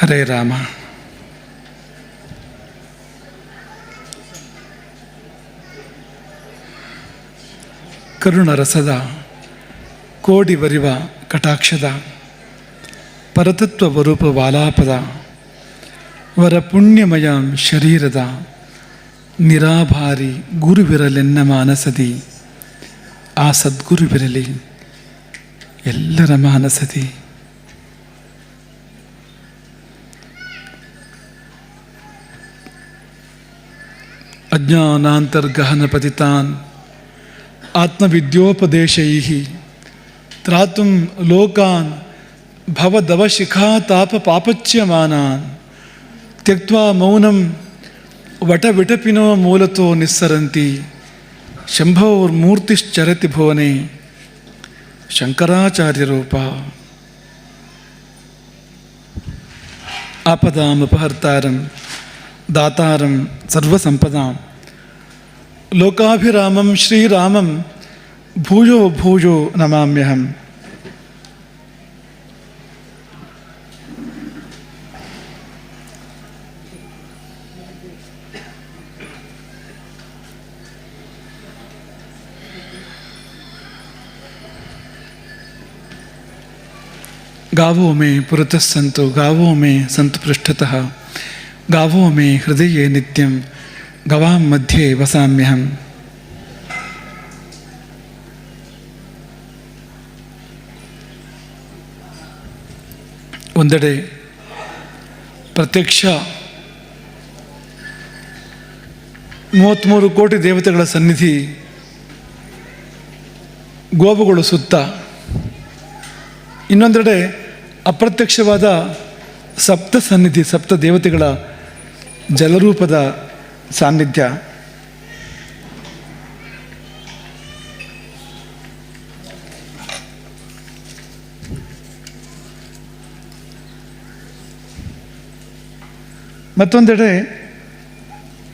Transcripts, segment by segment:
ಹರೇ ರಾಮ. ಕರುಣರಸದ ಕೋಡಿ ಬರಿವ ಕಟಾಕ್ಷದ ಪರತತ್ವ ವರೂಪ ವಾಲಾಪದ ವರ ಪುಣ್ಯಮಯ ಶರೀರದ ನಿರಾಭಾರಿ ಗುರುವಿರಲೆನ್ನ ಮಾನಸದಿ. ಆ ಸದ್ಗುರುವಿರಲಿ ಎಲ್ಲರ ಮಾನಸದಿ. ಅಜ್ಞಾನಾಂತರ್ಗಹನ ಪತಿತಾನ್ ಆತ್ಮವಿದ್ಯೋಪದೇಶೈಃ ತ್ರಾತುಂ ಲೋಕಾನ್ ಭವದವಶಿಖಾತಾಪ ಪಾಪಚ್ಯಮಾನಾನ್ ತ್ಯಕ್ತ್ವಾ ಮೌನಂ ವಟವಿಟಪಿನೋ ಮೂಲತೋ ನಿಸ್ಸರಂತಿ ಶಂಭೋರ್ಮೂರ್ತಿಶ್ಚರತಿ ಭುವನೆ ಶಂಕರಾಚಾರ್ಯರೂಪ. ಆಪದಾಮಪಹರ್ತಾರಂ ದಾತಾರಂ ಸರ್ವಸಂಪದಾಂ ಲೋಕಾಭಿರಾಮಂ ಶ್ರೀರಾಮಂ ಭೂಯೋ ಭೂಯೋ ನಮಾಮ್ಯಹಂ. गावो मे पुरतः सन्तु गावो मे सन्तु पृष्ठतः गावो मे हृदये नित्यं गवां मध्ये वसाम्यहं. ಒಂದೆಡೆ ಪ್ರತ್ಯಕ್ಷ 33 ಕೋಟಿ ದೇವತೆಗಳ ಸನ್ನಿಧಿ, ಗೋವುಗಳು ಸುತ್ತ. ಇನ್ನೊಂದೆಡೆ ಅಪ್ರತ್ಯಕ್ಷವಾದ ಸಪ್ತ ಸನ್ನಿಧಿ, ಸಪ್ತ ದೇವತೆಗಳ ಜಲರೂಪದ ಸಾನ್ನಿಧ್ಯ. ಮತ್ತೊಂದೆಡೆ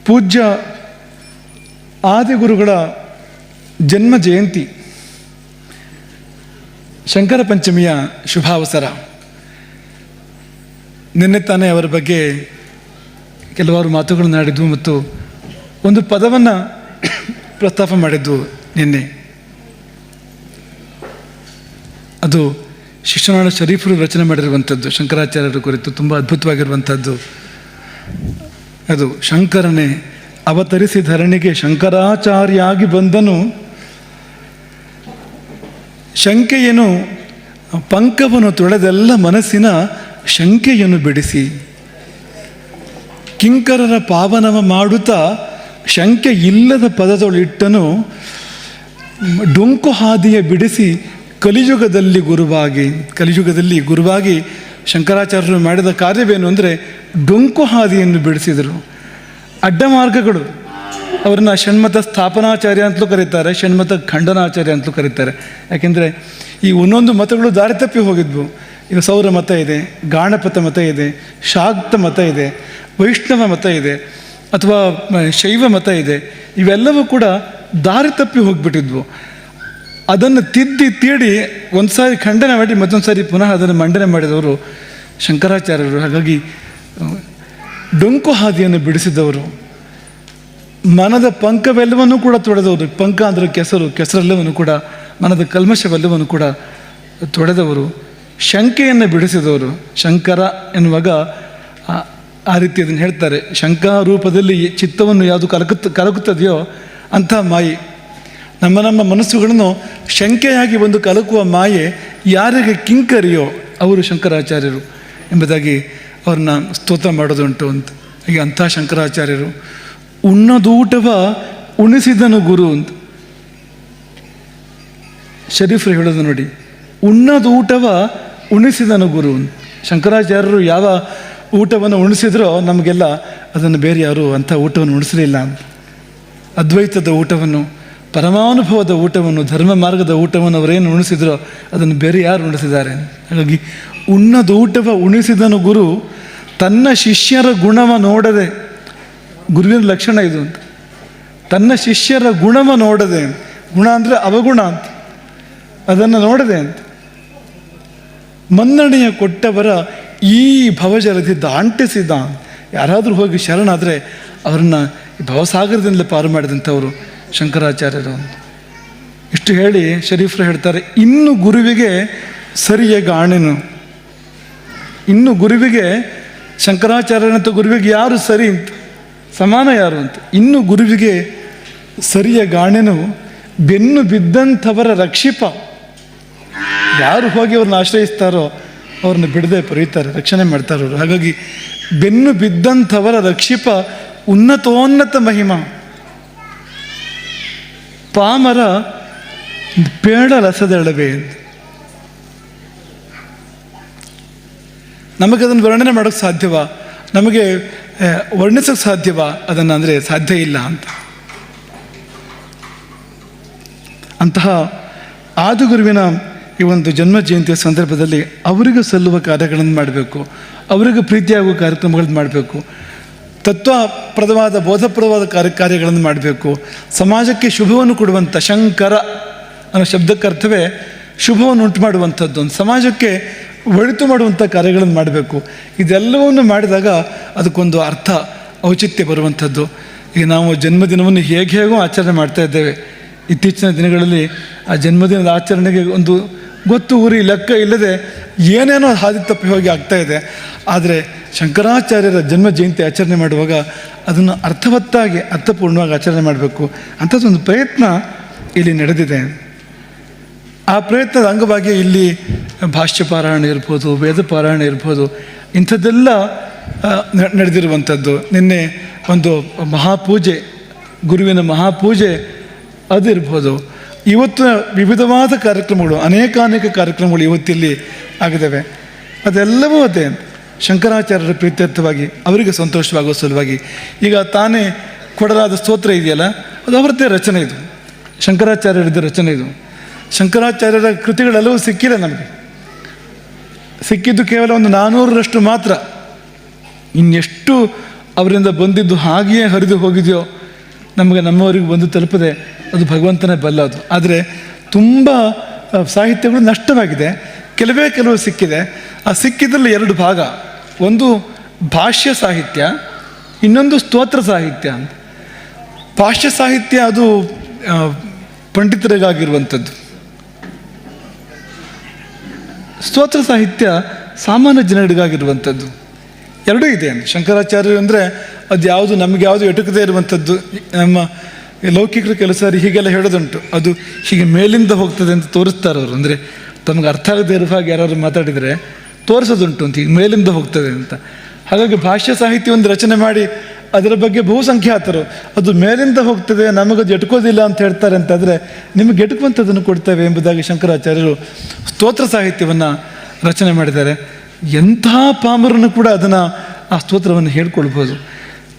ಪೂಜ್ಯ ಆದಿಗುರುಗಳ ಜನ್ಮ ಜಯಂತಿ, ಶಂಕರ ಪಂಚಮಿಯ ಶುಭಾವಸರ. ನಿನ್ನೆ ತಾನೇ ಅವರ ಬಗ್ಗೆ ಕೆಲವಾರು ಮಾತುಗಳನ್ನು ಆಡಿದ್ವು ಮತ್ತು ಒಂದು ಪದವನ್ನು ಪ್ರಸ್ತಾಪ ಮಾಡಿದ್ದು ನಿನ್ನೆ. ಅದು ಶಿಕ್ಷಣ ಶರೀಫರು ರಚನೆ ಮಾಡಿರುವಂಥದ್ದು, ಶಂಕರಾಚಾರ್ಯರ ಕುರಿತು ತುಂಬ ಅದ್ಭುತವಾಗಿರುವಂಥದ್ದು. ಅದು ಶಂಕರನೇ ಅವತರಿಸಿ ಧರಣಿಗೆ ಶಂಕರಾಚಾರ್ಯಾಗಿ ಬಂದನು, ಶಂಕೆಯನು ಪಂಕವನ್ನು ತೊಳೆದೆಲ್ಲ ಮನಸ್ಸಿನ ಶಂಕೆಯನ್ನು ಬಿಡಿಸಿ ಕಿಂಕರರ ಪಾವನವ ಮಾಡುತ್ತಾ ಶಂಕೆ ಇಲ್ಲದ ಪದದೊಳಿಟ್ಟನು ಡೊಂಕು ಹಾದಿಯ ಬಿಡಿಸಿ ಕಲಿಯುಗದಲ್ಲಿ ಗುರುವಾಗಿ ಶಂಕರಾಚಾರ್ಯರು ಮಾಡಿದ ಕಾರ್ಯವೇನು ಅಂದರೆ ಡೊಂಕು ಹಾದಿಯನ್ನು ಬಿಡಿಸಿದರು. ಅಡ್ಡ ಮಾರ್ಗಗಳು, ಅವರನ್ನು ಷಣ್ಮತ ಸ್ಥಾಪನಾಚಾರ್ಯ ಅಂತಲೂ ಕರೀತಾರೆ, ಷಣ್ಮತ ಖಂಡನಾಚಾರ್ಯ ಅಂತಲೂ ಕರೀತಾರೆ. ಯಾಕೆಂದರೆ ಈ ಒಂದೊಂದು ಮತಗಳು ದಾರಿ ತಪ್ಪಿ ಹೋಗಿದ್ವು. ಈಗ ಸೌರ ಮತ ಇದೆ, ಗಾಣಪತ ಮತ ಇದೆ, ಶಾಕ್ತ ಮತ ಇದೆ, ವೈಷ್ಣವ ಮತ ಇದೆ, ಅಥವಾ ಶೈವ ಮತ ಇದೆ. ಇವೆಲ್ಲವೂ ಕೂಡ ದಾರಿ ತಪ್ಪಿ ಹೋಗಿಬಿಟ್ಟಿದ್ವು. ಅದನ್ನು ತೀಡಿ ಒಂದು ಸಾರಿ ಖಂಡನೆ ಮಾಡಿ ಮತ್ತೊಂದು ಸಾರಿ ಪುನಃ ಅದನ್ನು ಮಂಡನೆ ಮಾಡಿದವರು ಶಂಕರಾಚಾರ್ಯರು. ಹಾಗಾಗಿ ಡೊಂಕು ಹಾದಿಯನ್ನು ಬಿಡಿಸಿದವರು, ಮನದ ಪಂಕವೆಲ್ಲವನ್ನೂ ಕೂಡ ತೊಳೆದವರು. ಪಂಕ ಅಂದರೆ ಕೆಸರೆಲ್ಲವನ್ನು ಕೂಡ, ಮನದ ಕಲ್ಮಶವೆಲ್ಲವನ್ನು ಕೂಡ ತೊಳೆದವರು, ಶಂಕೆಯನ್ನು ಬಿಡಿಸಿದವರು. ಶಂಕರ ಎನ್ನುವಾಗ ಆ ರೀತಿ ಅದನ್ನು ಹೇಳ್ತಾರೆ. ಶಂಕಾರೂಪದಲ್ಲಿ ಚಿತ್ತವನ್ನು ಯಾವುದು ಕಲಕುತ್ತದೆಯೋ ಅಂಥ ಮಾಯೆ, ನಮ್ಮ ಮನಸ್ಸುಗಳನ್ನು ಶಂಕೆಯಾಗಿ ಒಂದು ಕಲಕುವ ಮಾಯೆ ಯಾರಿಗೆ ಕಿಂಕರಿಯೋ ಅವರು ಶಂಕರಾಚಾರ್ಯರು ಎಂಬುದಾಗಿ ಅವ್ರನ್ನ ಸ್ತೋತ್ರ ಮಾಡೋದುಂಟು ಅಂತ. ಹೀಗೆ ಅಂಥ ಶಂಕರಾಚಾರ್ಯರು ಉಣ್ಣದೂಟವ ಉಣಿಸಿದನು ಗುರು ಅಂತ ಶರೀಫರು ಹೇಳೋದು ನೋಡಿ. ಉಣ್ಣದೂಟವ ಉಣಿಸಿದನು ಗುರು ಅಂತ. ಶಂಕರಾಚಾರ್ಯರು ಯಾವ ಊಟವನ್ನು ಉಣಿಸಿದ್ರೋ ನಮಗೆಲ್ಲ ಅದನ್ನು ಬೇರೆ ಯಾರು ಅಂಥ ಊಟವನ್ನು ಉಣಿಸಲಿಲ್ಲ ಅಂತ. ಅದ್ವೈತದ ಊಟವನ್ನು, ಪರಮಾನುಭವದ ಊಟವನ್ನು, ಧರ್ಮ ಮಾರ್ಗದ ಊಟವನ್ನು ಅವರೇನು ಉಣಿಸಿದ್ರೋ ಅದನ್ನು ಬೇರೆ ಯಾರು ಉಣಿಸಿದ್ದಾರೆ. ಹಾಗಾಗಿ ಉಣ್ಣದೂಟವ ಉಣಿಸಿದನು ಗುರು ತನ್ನ ಶಿಷ್ಯರ ಗುಣವ ನೋಡದೆ. ಗುರುವಿನ ಲಕ್ಷಣ ಇದು ಅಂತ. ತನ್ನ ಶಿಷ್ಯರ ಗುಣವ ನೋಡದೆ, ಗುಣ ಅಂದರೆ ಅವಗುಣ ಅಂತ, ಅದನ್ನು ನೋಡದೆ ಅಂತ. ಮನ್ನಣೆಯ ಕೊಟ್ಟವರ ಈ ಭವಜಲದಿ ದಾಂಟಿಸಿದ. ಯಾರಾದರೂ ಹೋಗಿ ಶರಣಾದರೆ ಅವರನ್ನು ಈ ಭವಸಾಗರದಿಂದಲೇ ಪಾರು ಮಾಡಿದಂಥವರು ಶಂಕರಾಚಾರ್ಯರು. ಇಷ್ಟು ಹೇಳಿ ಶರೀಫರು ಹೇಳ್ತಾರೆ, ಇನ್ನು ಗುರುವಿಗೆ ಸರಿಯ ಗಾಣೆನು. ಇನ್ನು ಗುರುವಿಗೆ, ಶಂಕರಾಚಾರ್ಯನಂತ ಗುರುವಿಗೆ ಯಾರು ಸರಿ ಅಂತ, ಸಮಾನ ಯಾರು ಅಂತ. ಇನ್ನು ಗುರುವಿಗೆ ಸರಿಯ ಗಾಣೆನು ಬೆನ್ನು ಬಿದ್ದಂಥವರ ರಕ್ಷಿಪ. ಯಾರು ಹೋಗಿ ಅವ್ರನ್ನ ಆಶ್ರಯಿಸ್ತಾರೋ ಅವ್ರನ್ನ ಬಿಡದೆ ಪರೀತಾರೆ, ರಕ್ಷಣೆ ಮಾಡ್ತಾರೆ ಅವರು. ಹಾಗಾಗಿ ಬೆನ್ನು ಬಿದ್ದಂಥವರ ರಕ್ಷಿಪ ಉನ್ನತೋನ್ನತ ಮಹಿಮಾ. ಪಾಮರ ಪೇಡ ರಸದೆಳವೆ. ನಮಗದನ್ನು ವರ್ಣನೆ ಮಾಡೋಕ್ಕೆ ಸಾಧ್ಯವಾ? ನಮಗೆ ವರ್ಣಿಸೋಕ್ಕೆ ಸಾಧ್ಯವಾ ಅದನ್ನು? ಅಂದರೆ ಸಾಧ್ಯ ಇಲ್ಲ ಅಂತ. ಅಂತಹ ಆದಿಗುರುವಿನ ಈ ಒಂದು ಜನ್ಮ ಜಯಂತಿಯ ಸಂದರ್ಭದಲ್ಲಿ ಅವರಿಗೆ ಸಲ್ಲುವ ಕಾರ್ಯಗಳನ್ನು ಮಾಡಬೇಕು, ಅವರಿಗೆ ಪ್ರೀತಿಯಾಗುವ ಕಾರ್ಯಕ್ರಮಗಳನ್ನು ಮಾಡಬೇಕು, ತತ್ವಪ್ರದವಾದ ಬೋಧಪ್ರದವಾದ ಕಾರ್ಯಗಳನ್ನು ಮಾಡಬೇಕು. ಸಮಾಜಕ್ಕೆ ಶುಭವನ್ನು ಕೊಡುವಂಥ, ಶಂಕರ ಅನ್ನೋ ಶಬ್ದಕ್ಕೆ ಅರ್ಥವೇ ಶುಭವನ್ನು ಉಂಟು ಮಾಡುವಂಥದ್ದು. ಒಂದು ಸಮಾಜಕ್ಕೆ ಒಳಿತು ಮಾಡುವಂಥ ಕಾರ್ಯಗಳನ್ನು ಮಾಡಬೇಕು. ಇದೆಲ್ಲವನ್ನು ಮಾಡಿದಾಗ ಅದಕ್ಕೊಂದು ಅರ್ಥ, ಔಚಿತ್ಯ ಬರುವಂಥದ್ದು. ಈಗ ನಾವು ಜನ್ಮದಿನವನ್ನು ಹೇಗೋ ಆಚರಣೆ ಮಾಡ್ತಾ ಇದ್ದೇವೆ. ಇತ್ತೀಚಿನ ದಿನಗಳಲ್ಲಿ ಆ ಜನ್ಮದಿನದ ಆಚರಣೆಗೆ ಒಂದು ಗೊತ್ತು ಗುರಿ ಲೆಕ್ಕ ಇಲ್ಲದೆ ಏನೇನೋ ಹಾದಿ ತಪ್ಪಿ ಹೋಗಿ ಆಗ್ತಾ ಇದೆ. ಆದರೆ ಶಂಕರಾಚಾರ್ಯರ ಜನ್ಮ ಜಯಂತಿ ಆಚರಣೆ ಮಾಡುವಾಗ ಅದನ್ನು ಅರ್ಥವತ್ತಾಗಿ, ಅರ್ಥಪೂರ್ಣವಾಗಿ ಆಚರಣೆ ಮಾಡಬೇಕು. ಅಂಥದ್ದೊಂದು ಪ್ರಯತ್ನ ಇಲ್ಲಿ ನಡೆದಿದೆ. ಆ ಪ್ರಯತ್ನದ ಅಂಗವಾಗಿ ಇಲ್ಲಿ ಭಾಷ್ಯ ಪಾರಾಯಣ ಇರ್ಬೋದು, ವೇದ ಪಾರಾಯಣ ಇರ್ಬೋದು, ಇಂಥದ್ದೆಲ್ಲ ನಡೆದಿರುವಂಥದ್ದು. ನಿನ್ನೆ ಒಂದು ಮಹಾಪೂಜೆ, ಗುರುವಿನ ಮಹಾಪೂಜೆ ಅದಿರ್ಬೋದು. ಇವತ್ತು ವಿವಿಧವಾದ ಕಾರ್ಯಕ್ರಮಗಳು, ಅನೇಕ ಕಾರ್ಯಕ್ರಮಗಳು ಇವತ್ತಿಲ್ಲಿ ಆಗಿದ್ದಾವೆ. ಅದೆಲ್ಲವೂ ಅದೇ ಶಂಕರಾಚಾರ್ಯರ ಪ್ರೀತ್ಯರ್ಥವಾಗಿ, ಅವರಿಗೆ ಸಂತೋಷವಾಗುವ ಸಲುವಾಗಿ. ಈಗ ತಾನೇ ಕೊಡಲಾದ ಸ್ತೋತ್ರ ಇದೆಯಲ್ಲ, ಅದು ಅವರದ್ದೇ ರಚನೆ. ಇದು ಶಂಕರಾಚಾರ್ಯರದ್ದೇ ರಚನೆ. ಇದು ಶಂಕರಾಚಾರ್ಯರ ಕೃತಿಗಳೆಲ್ಲವೂ ಸಿಕ್ಕಿಲ್ಲ ನಮಗೆ. ಸಿಕ್ಕಿದ್ದು ಕೇವಲ ಒಂದು 400ರಷ್ಟು ಮಾತ್ರ. ಇನ್ನೆಷ್ಟು ಅವರಿಂದ ಬಂದಿದ್ದು ಹಾಗೆಯೇ ಹರಿದು ಹೋಗಿದೆಯೋ ನಮಗೆ ನಮ್ಮವರಿಗೆ ಬಂದು ತಲುಪದೆ ಅದು ಭಗವಂತನೇ ಬಲ್ಲ. ಅದು ಆದರೆ ತುಂಬ ಸಾಹಿತ್ಯಗಳು ನಷ್ಟವಾಗಿದೆ. ಕೆಲವು ಸಿಕ್ಕಿದೆ. ಆ ಸಿಕ್ಕಿದ್ರಲ್ಲಿ 2 ಭಾಗ. ಒಂದು ಭಾಷ್ಯ ಸಾಹಿತ್ಯ, ಇನ್ನೊಂದು ಸ್ತೋತ್ರ ಸಾಹಿತ್ಯ ಅಂತ. ಭಾಷ್ಯ ಸಾಹಿತ್ಯ ಅದು ಪಂಡಿತರಿಗಾಗಿರುವಂಥದ್ದು. ಸ್ತೋತ್ರ ಸಾಹಿತ್ಯ ಸಾಮಾನ್ಯ ಜನರಿಗಾಗಿರುವಂಥದ್ದು. ಎರಡೂ ಇದೆ. ಶಂಕರಾಚಾರ್ಯರು ಅಂದರೆ ಅದು ಯಾವುದು ನಮಗೆ ಯಾವುದು ಎಟುಕದೇ ಇರುವಂಥದ್ದು. ನಮ್ಮ ಲೌಕಿಕರ ಕೆಲಸ ಹೀಗೆಲ್ಲ ಹೇಳೋದುಂಟು, ಅದು ಹೀಗೆ ಮೇಲಿಂದ ಹೋಗ್ತದೆ ಅಂತ ತೋರಿಸ್ತಾರೆ ಅವರು. ಅಂದರೆ ತಮಗೆ ಅರ್ಥ ಆಗದೇ ಇರುವ ಹಾಗೆ ಯಾರಾದ್ರು ಮಾತಾಡಿದರೆ ತೋರಿಸೋದುಂಟು ಅಂತ, ಈಗ ಮೇಲಿಂದ ಹೋಗ್ತದೆ ಅಂತ. ಹಾಗಾಗಿ ಭಾಷ್ಯ ಸಾಹಿತ್ಯ ಒಂದು ರಚನೆ ಮಾಡಿ ಅದರ ಬಗ್ಗೆ ಬಹುಸಂಖ್ಯಾತರು ಅದು ಮೇಲಿಂದ ಹೋಗ್ತದೆ, ನಮಗದು ಎಟ್ಕೋದಿಲ್ಲ ಅಂತ ಹೇಳ್ತಾರೆ. ಅಂತಾದರೆ ನಿಮಗೆ ಎಟುಕುವಂಥದ್ದನ್ನು ಕೊಡ್ತೇವೆ ಎಂಬುದಾಗಿ ಶಂಕರಾಚಾರ್ಯರು ಸ್ತೋತ್ರ ಸಾಹಿತ್ಯವನ್ನು ರಚನೆ ಮಾಡಿದ್ದಾರೆ. ಎಂಥ ಪಾಮರನ್ನು ಕೂಡ ಅದನ್ನು, ಆ ಸ್ತೋತ್ರವನ್ನು ಹೇಳ್ಕೊಳ್ಬೋದು.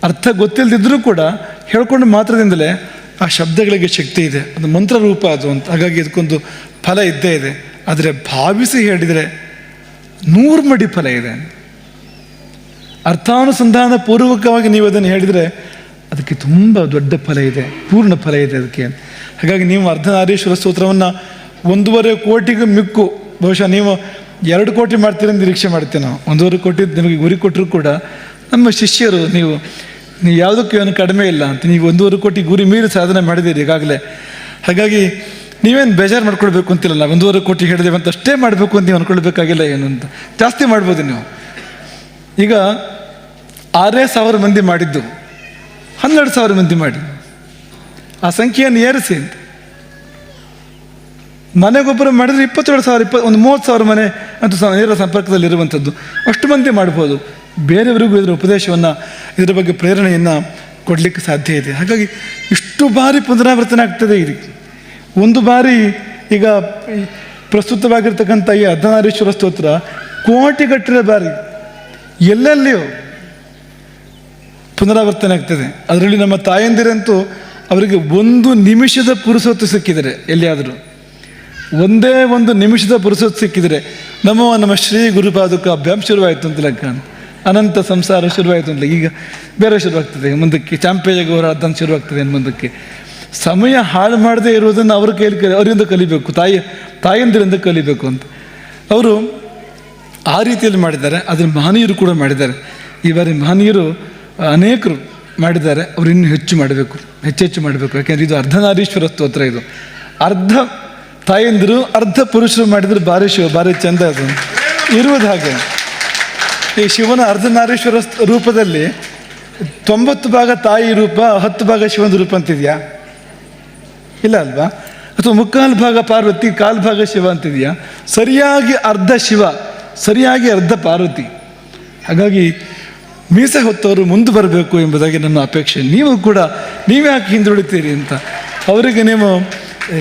ಅರ್ಥ ಗೊತ್ತಿಲ್ಲದಿದ್ದರೂ ಕೂಡ ಹೇಳ್ಕೊಂಡು ಮಾತ್ರದಿಂದಲೇ ಆ ಶಬ್ದಗಳಿಗೆ ಶಕ್ತಿ ಇದೆ. ಅದು ಮಂತ್ರ ರೂಪ ಅದು ಅಂತ. ಹಾಗಾಗಿ ಇದಕ್ಕೊಂದು ಫಲ ಇದ್ದೇ ಇದೆ. ಆದರೆ ಭಾವಿಸಿ ಹೇಳಿದರೆ 100 ಮಡಿ ಫಲ ಇದೆ. ಅರ್ಥಾನುಸಂಧಾನ ಪೂರ್ವಕವಾಗಿ ನೀವು ಅದನ್ನು ಹೇಳಿದರೆ ಅದಕ್ಕೆ ತುಂಬ ದೊಡ್ಡ ಫಲ ಇದೆ, ಪೂರ್ಣ ಫಲ ಇದೆ ಅದಕ್ಕೆ. ಹಾಗಾಗಿ ನೀವು ಅರ್ಧನಾರೀಶ್ವರ ಸ್ತೋತ್ರವನ್ನು 1.5 ಕೋಟಿಗೂ ಮಿಕ್ಕು, ಬಹುಶಃ ನೀವು 2 ಕೋಟಿ ಮಾಡ್ತೀರ ನಿರೀಕ್ಷೆ ಮಾಡ್ತೀವಿ ನಾವು. 1.5 ಕೋಟಿ ನಿಮಗೆ ಗುರಿ ಕೊಟ್ಟರು ಕೂಡ ನಮ್ಮ ಶಿಷ್ಯರು, ನೀವು ಯಾವುದಕ್ಕೂ ಏನು ಕಡಿಮೆ ಇಲ್ಲ ಅಂತ. ನೀವು 1.5 ಕೋಟಿ ಗುರಿ ಮೀರಿ ಸಾಧನೆ ಮಾಡಿದ್ದೀರಿ ಈಗಾಗಲೇ. ಹಾಗಾಗಿ ನೀವೇನು ಬೇಜಾರು ಮಾಡ್ಕೊಳ್ಬೇಕು ಅಂತಿಲ್ಲ. 1.5 ಕೋಟಿ ಹೇಳಿದೇವೆ ಅಂತ ಅಷ್ಟೇ ಮಾಡಬೇಕು ಅಂತ ನೀವು ಅಂದ್ಕೊಳ್ಬೇಕಾಗಿಲ್ಲ. ಏನು ಅಂತ ಜಾಸ್ತಿ ಮಾಡ್ಬೋದು ನೀವು. ಈಗ 6,000 ಮಂದಿ ಮಾಡಿದ್ದು 12,000 ಮಂದಿ ಮಾಡಿ ಆ ಸಂಖ್ಯೆಯನ್ನು ಏರಿಸಿ ಅಂತ. ಮನೆಗೊಬ್ಬರು ಮಾಡಿದರೆ 27,000, ಒಂದು 30,000 ಮನೆ ಅಂತೂ ನೇರ ಸಂಪರ್ಕದಲ್ಲಿರುವಂಥದ್ದು. ಅಷ್ಟು ಮಂದಿ ಮಾಡ್ಬೋದು. ಬೇರೆಯವರಿಗೂ ಇದರ ಉಪದೇಶವನ್ನು, ಇದರ ಬಗ್ಗೆ ಪ್ರೇರಣೆಯನ್ನು ಕೊಡಲಿಕ್ಕೆ ಸಾಧ್ಯ ಇದೆ. ಹಾಗಾಗಿ ಇಷ್ಟು ಬಾರಿ ಪುನರಾವರ್ತನೆ ಆಗ್ತದೆ. ಇದಕ್ಕೆ ಒಂದು ಬಾರಿ ಈಗ ಪ್ರಸ್ತುತವಾಗಿರ್ತಕ್ಕಂಥ ಈ ಅರ್ಧನಾರೀಶ್ವರ ಸ್ತೋತ್ರ ಕೋಟಿಗಟ್ಟಲೆ ಬಾರಿ ಎಲ್ಲೆಲ್ಲಿಯೋ ಪುನರಾವರ್ತನೆ ಆಗ್ತದೆ. ಅದರಲ್ಲಿ ನಮ್ಮ ತಾಯಂದಿರಂತೂ ಅವರಿಗೆ 1 ನಿಮಿಷದ ಪುರುಸೊತ್ತು ಸಿಕ್ಕಿದರೆ, ಎಲ್ಲಿಯಾದರೂ ಒಂದೇ 1 ನಿಮಿಷದ ಪುರುಸೊತ್ತು ಸಿಕ್ಕಿದರೆ ನಮ್ಮ ಶ್ರೀ ಗುರುಪಾದುಕ ಅಭ್ಯಾಸ ಶುರುವಾಯಿತು ಅಂತ ಲೆಕ್ಕ. ಅನಂತ ಸಂಸಾರ ಶುರುವಾಯಿತು ಅಂತ. ಈಗ ಬೇರೆ ಶುರುವಾಗ್ತದೆ ಮುಂದಕ್ಕೆ, ಚಾಂಪೇಯ ಗೌರ ಅದಂತ ಶುರುವಾಗ್ತದೆ ಮುಂದಕ್ಕೆ. ಸಮಯ ಹಾಳು ಮಾಡದೇ ಇರುವುದನ್ನು ಅವರಿಂದ ಕಲಿಬೇಕು, ತಾಯಂದಿರಿಂದ ಕಲಿಬೇಕು ಅಂತ. ಅವರು ಆ ರೀತಿಯಲ್ಲಿ ಮಾಡಿದ್ದಾರೆ. ಅದನ್ನು ಮಹನೀಯರು ಕೂಡ ಮಾಡಿದ್ದಾರೆ. ಈ ಬಾರಿ ಮಹನೀಯರು ಅನೇಕರು ಮಾಡಿದ್ದಾರೆ. ಅವರು ಇನ್ನೂ ಹೆಚ್ಚು ಮಾಡಬೇಕು, ಹೆಚ್ಚೆಚ್ಚು ಮಾಡಬೇಕು. ಯಾಕೆಂದರೆ ಇದು ಅರ್ಧನಾರೀಶ್ವರ ಸ್ತೋತ್ರ. ಇದು ಅರ್ಧ ತಾಯಂದಿರು ಅರ್ಧ ಪುರುಷರು ಮಾಡಿದರೆ ಭಾರಿ ಚಂದ. ಅದು ಇರುವುದು ಹಾಗೆ. ಈ ಶಿವನ ಅರ್ಧನಾರೀಶ್ವರ ರೂಪದಲ್ಲಿ 90 ಭಾಗ ತಾಯಿ ರೂಪ, 10 ಭಾಗ ಶಿವನ ರೂಪ ಅಂತಿದೆಯಾ? ಇಲ್ಲ ಅಲ್ವಾ? ಅಥವಾ 3/4 ಭಾಗ ಪಾರ್ವತಿ, 1/4 ಭಾಗ ಶಿವ ಅಂತಿದೆಯಾ? ಸರಿಯಾಗಿ ಅರ್ಧ ಶಿವ, ಸರಿಯಾಗಿ ಅರ್ಧ ಪಾರ್ವತಿ. ಹಾಗಾಗಿ ಮೀಸೆ ಹೊತ್ತವರು ಮುಂದೆ ಬರಬೇಕು ಎಂಬುದಾಗಿ ನನ್ನ ಅಪೇಕ್ಷೆ. ನೀವು ಕೂಡ ನೀವ್ಯಾಕೆ ಹಿಂದುಳಿತೀರಿ ಅಂತ ಅವರಿಗೆ ನೀವು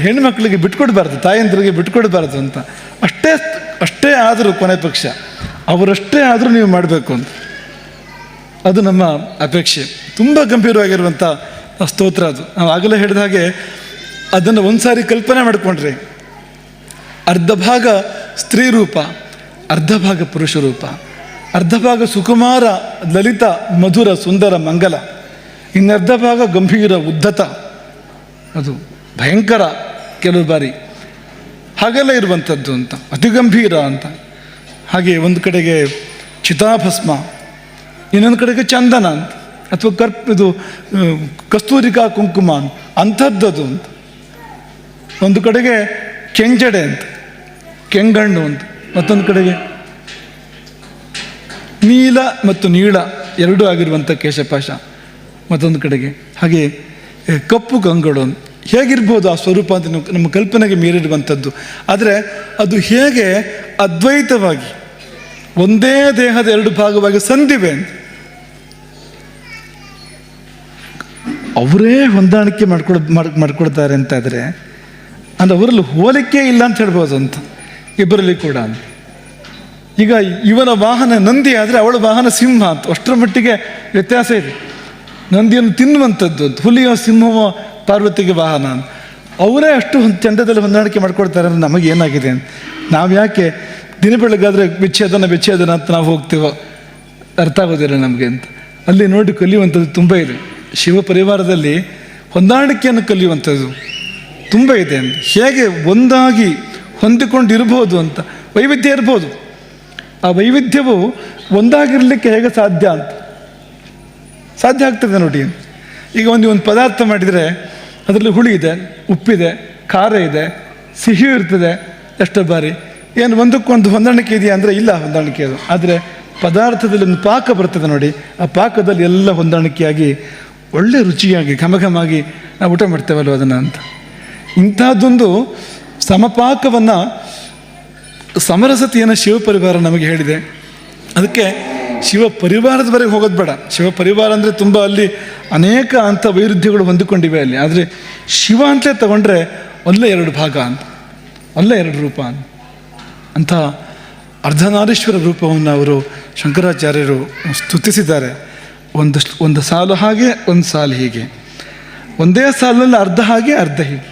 ಹೆಣ್ಮಕ್ಳಿಗೆ ಬಿಟ್ಕೊಡ್ಬಾರ್ದು, ತಾಯಂದ್ರಿಗೆ ಬಿಟ್ಕೊಡ್ಬಾರ್ದು ಅಂತ. ಅಷ್ಟೇ ಆದರೂ ಕೊನೆ ಪಕ್ಷ ಅವರಷ್ಟೇ ಆದರೂ ನೀವು ಮಾಡಬೇಕು ಅಂತ, ಅದು ನಮ್ಮ ಅಪೇಕ್ಷೆ. ತುಂಬ ಗಂಭೀರವಾಗಿರುವಂಥ ಸ್ತೋತ್ರ ಅದು. ನಾವು ಆಗಲೇ ಹೇಳಿದ ಹಾಗೆ ಅದನ್ನು ಒಂದು ಸಾರಿ ಕಲ್ಪನೆ ಮಾಡಿಕೊಂಡ್ರೆ ಅರ್ಧ ಭಾಗ ಸ್ತ್ರೀ ರೂಪ, ಅರ್ಧ ಭಾಗ ಪುರುಷ ರೂಪ, ಅರ್ಧ ಭಾಗ ಸುಕುಮಾರ ಲಲಿತ ಮಧುರ ಸುಂದರ ಮಂಗಲ, ಇನ್ನರ್ಧ ಭಾಗ ಗಂಭೀರ ಉದ್ಧತ, ಅದು ಭಯಂಕರ ಕೆಲವು ಬಾರಿ ಹಾಗೆಲ್ಲ ಇರುವಂಥದ್ದು ಅಂತ, ಅತಿ ಗಂಭೀರ ಅಂತ. ಹಾಗೆ ಒಂದು ಕಡೆಗೆ ಚಿತಾಭಸ್ಮ, ಇನ್ನೊಂದು ಕಡೆಗೆ ಚಂದನ ಅಂತ, ಅಥವಾ ಇದು ಕಸ್ತೂರಿಕಾ ಕುಂಕುಮ ಅಂಥದ್ದದು ಅಂತ. ಒಂದು ಕಡೆಗೆ ಕೆಂಜಡೆ ಅಂತ, ಕೆಂಗಣ್ಣು ಅಂತ, ಮತ್ತೊಂದು ಕಡೆಗೆ ನೀಲ ಮತ್ತು ನೀಳ ಎರಡೂ ಆಗಿರುವಂಥ ಕೇಶಪಾಶ ಮತ್ತೊಂದು ಕಡೆಗೆ. ಹಾಗೆ ಕಪ್ಪು ಕಂಗಳು ಅಂತ. ಹೇಗಿರ್ಬೋದು ಆ ಸ್ವರೂಪ ಅಂತ ನಮ್ಮ ಕಲ್ಪನೆಗೆ ಮೀರಿರುವಂಥದ್ದು. ಆದರೆ ಅದು ಹೇಗೆ ಅದ್ವೈತವಾಗಿ ಒಂದೇ ದೇಹದ 2 ಭಾಗವಾಗಿ ಸಂದಿವೆ ಅಂತ ಅವರೇ ಹೊಂದಾಣಿಕೆ ಮಾಡ್ಕೊಳ್ತಾರೆ ಅಂತಾದರೆ ಅಂದರೆ ಅವರಲ್ಲಿ ಹೋಲಿಕೆ ಇಲ್ಲ ಅಂತ ಹೇಳ್ಬೋದು ಅಂತ, ಇಬ್ಬರಲ್ಲಿ ಕೂಡ. ಈಗ ಇವನ ವಾಹನ ನಂದಿ ಆದರೆ ಅವಳ ವಾಹನ ಸಿಂಹ ಅಂತ, ಅಷ್ಟರ ಮಟ್ಟಿಗೆ ವ್ಯತ್ಯಾಸ ಇದೆ. ನಂದಿಯನ್ನು ತಿನ್ನುವಂಥದ್ದು ಅಂತ, ಹುಲಿಯೋ ಸಿಂಹವೋ ಪಾರ್ವತಿಗೆ ವಾಹನ ಅಂತ. ಅವರೇ ಅಷ್ಟು ಚಂದದಲ್ಲಿ ಹೊಂದಾಣಿಕೆ ಮಾಡ್ಕೊಳ್ತಾರೆ ಅಂದರೆ ನಮಗೆ ಏನಾಗಿದೆ ಅಂತ. ನಾವು ಯಾಕೆ ದಿನ ಬೆಳಗಾದರೆ ವಿಚ್ಛೇದನ ಅಂತ ನಾವು ಹೋಗ್ತೀವೋ ಅರ್ಥ ಆಗೋದಿಲ್ಲ ನಮಗೆ ಅಂತ. ಅಲ್ಲಿ ನೋಡಿ ಕಲಿಯುವಂಥದ್ದು ತುಂಬ ಇದೆ. ಶಿವ ಪರಿವಾರದಲ್ಲಿ ಹೊಂದಾಣಿಕೆಯನ್ನು ಕಲಿಯುವಂಥದ್ದು ತುಂಬ ಇದೆ ಅಂತ. ಹೇಗೆ ಒಂದಾಗಿ ಹೊಂದಿಕೊಂಡಿರ್ಬೋದು ಅಂತ. ವೈವಿಧ್ಯ ಇರ್ಬೋದು, ಆ ವೈವಿಧ್ಯವು ಒಂದಾಗಿರಲಿಕ್ಕೆ ಹೇಗೆ ಸಾಧ್ಯ ಅಂತ ಸಾಧ್ಯ ಆಗ್ತದೆ ನೋಡಿ. ಈಗ ಒಂದು ಪದಾರ್ಥ ಮಾಡಿದರೆ ಅದರಲ್ಲಿ ಹುಳಿ ಇದೆ, ಉಪ್ಪಿದೆ, ಖಾರ ಇದೆ, ಸಿಹಿ ಇರ್ತದೆ. ಎಷ್ಟೋ ಬಾರಿ ಏನು ಒಂದಕ್ಕೊಂದು ಹೊಂದಾಣಿಕೆ ಇದೆಯಾ ಅಂದರೆ ಇಲ್ಲ ಹೊಂದಾಣಿಕೆ ಅದು. ಆದರೆ ಪದಾರ್ಥದಲ್ಲಿ ಒಂದು ಪಾಕ ಬರ್ತದೆ ನೋಡಿ, ಆ ಪಾಕದಲ್ಲಿ ಎಲ್ಲ ಹೊಂದಾಣಿಕೆಯಾಗಿ ಒಳ್ಳೆ ರುಚಿಯಾಗಿ ಘಮಘಮಾಗಿ ನಾವು ಊಟ ಮಾಡ್ತೇವಲ್ವ ಅದನ್ನು ಅಂತ. ಇಂಥದ್ದೊಂದು ಸಮಪಾಕವನ್ನು, ಸಮರಸತೆಯನ್ನು ಶಿವ ಪರಿವಾರ ನಮಗೆ ಹೇಳಿದೆ. ಅದಕ್ಕೆ ಶಿವ ಪರಿವಾರದವರೆಗೆ ಹೋಗೋದು ಬೇಡ. ಶಿವ ಪರಿವಾರ ಅಂದರೆ ತುಂಬ ಅಲ್ಲಿ ಅನೇಕ ಅಂಥ ವೈರುಧ್ಯಗಳು ಹೊಂದಿಕೊಂಡಿವೆ ಅಲ್ಲಿ. ಆದರೆ ಶಿವ ಅಂತಲೇ ತಗೊಂಡ್ರೆ ಒಳ್ಳೆ 2 ಭಾಗ ಅಂತ, ಒಳ್ಳೆ 2 ರೂಪ ಅಂಥ ಅರ್ಧನಾರೀಶ್ವರ ರೂಪವನ್ನು ಅವರು ಶಂಕರಾಚಾರ್ಯರು ಸ್ತುತಿಸಿದ್ದಾರೆ. ಒಂದು ಸಾಲು ಹಾಗೆ, ಒಂದು ಸಾಲು ಹೀಗೆ, ಒಂದೇ ಸಾಲಿನಲ್ಲಿ ಅರ್ಧ ಹಾಗೆ ಅರ್ಧ ಹೀಗೆ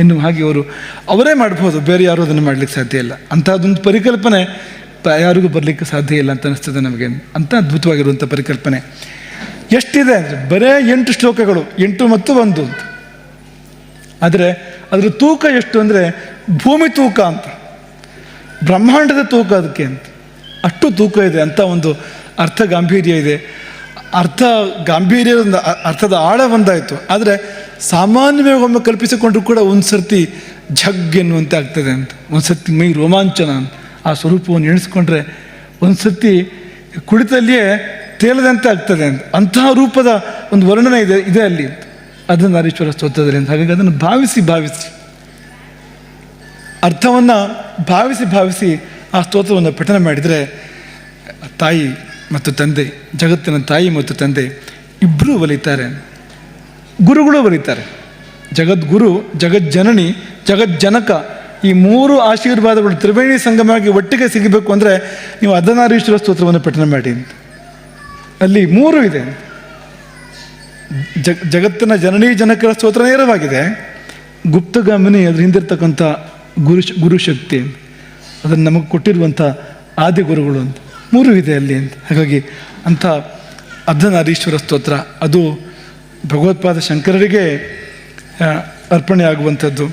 ಎನ್ನುವ ಹಾಗೆ ಅವರೇ ಮಾಡ್ಬೋದು. ಬೇರೆ ಯಾರೂ ಅದನ್ನು ಮಾಡಲಿಕ್ಕೆ ಸಾಧ್ಯ ಇಲ್ಲ. ಅಂಥದ್ದೊಂದು ಪರಿಕಲ್ಪನೆ ಯಾರಿಗೂ ಬರಲಿಕ್ಕೆ ಸಾಧ್ಯ ಇಲ್ಲ ಅಂತ ಅನಿಸ್ತದೆ ನಮಗೆ. ಅಂಥ ಅದ್ಭುತವಾಗಿರುವಂಥ ಪರಿಕಲ್ಪನೆ ಎಷ್ಟಿದೆ ಅಂದರೆ ಬರೇ 8 ಶ್ಲೋಕಗಳು, 8 ಮತ್ತು 1 ಅಂತ. ಆದರೆ ಅದರ ತೂಕ ಎಷ್ಟು ಅಂದರೆ ಭೂಮಿ ತೂಕ ಅಂತ, ಬ್ರಹ್ಮಾಂಡದ ತೂಕ ಅದಕ್ಕೆ ಅಂತ. ಅಷ್ಟು ತೂಕ ಇದೆ. ಅಂಥ ಒಂದು ಅರ್ಥ ಗಾಂಭೀರ್ಯ ಇದೆ. ಅರ್ಥ ಗಾಂಭೀರ್ಯ ಅರ್ಥದ ಆಳ ಒಂದಾಯಿತು. ಆದರೆ ಸಾಮಾನ್ಯವಾಗಿ ಒಮ್ಮೆ ಕಲ್ಪಿಸಿಕೊಂಡ್ರೂ ಕೂಡ ಒಂದು ಸರ್ತಿ ಝಗ್ ಎನ್ನುವಂತೆ ಆಗ್ತದೆ ಅಂತ, ಒಂದು ಸರ್ತಿ ಮೈ ರೋಮಾಂಚನ ಅಂತ. ಆ ಸ್ವರೂಪವನ್ನು ಎಣಿಸ್ಕೊಂಡ್ರೆ ಒಂದು ಸರ್ತಿ ಕುಳಿತಲ್ಲಿಯೇ ತೇಲದಂತೆ ಆಗ್ತದೆ ಅಂತ. ಅಂತಹ ರೂಪದ ಒಂದು ವರ್ಣನೆ ಇದೆ ಅಲ್ಲಿ ಅರ್ಧನಾರೀಶ್ವರ ಸ್ತೋತ್ರದಲ್ಲಿ ಅಂತ. ಹಾಗಾಗಿ ಅದನ್ನು ಭಾವಿಸಿ ಅರ್ಥವನ್ನು ಭಾವಿಸಿ ಆ ಸ್ತೋತ್ರವನ್ನು ಪಠನ ಮಾಡಿದರೆ ತಾಯಿ ಮತ್ತು ತಂದೆ, ಜಗತ್ತಿನ ತಾಯಿ ಮತ್ತು ತಂದೆ ಇಬ್ಬರೂ ಒಲಿತಾರೆ, ಗುರುಗಳು ಒಲಿತಾರೆ. ಜಗದ್ಗುರು, ಜಗಜ್ಜನನಿ, ಜಗಜ್ಜನಕ, ಈ 3 ಆಶೀರ್ವಾದಗಳು ತ್ರಿವೇಣಿ ಸಂಗಮವಾಗಿ ಒಟ್ಟಿಗೆ ಸಿಗಬೇಕು ಅಂದರೆ ನೀವು ಅರ್ಧನಾರೀಶ್ವರ ಸ್ತೋತ್ರವನ್ನು ಪಠನ ಮಾಡಿ. ಅಲ್ಲಿ 3 ಇದೆ. ಜಗತ್ತಿನ ಜನನಿ ಜನಕರ ಸ್ತೋತ್ರ ನೇರವಾಗಿದೆ. ಗುಪ್ತಗಾಮಿನಿ ಅದ್ರ ಹಿಂದಿರ್ತಕ್ಕಂಥ ಗುರುಶಕ್ತಿ, ಅದನ್ನು ನಮಗೆ ಕೊಟ್ಟಿರುವಂಥ ಆದಿಗುರುಗಳು ಅಂತ 3 ಇದೆ ಅಲ್ಲಿ ಅಂತ. ಹಾಗಾಗಿ ಅಂಥ ಅರ್ಧನಾರೀಶ್ವರ ಸ್ತೋತ್ರ ಅದು ಭಗವತ್ಪಾದ ಶಂಕರರಿಗೆ ಅರ್ಪಣೆ ಆಗುವಂಥದ್ದು.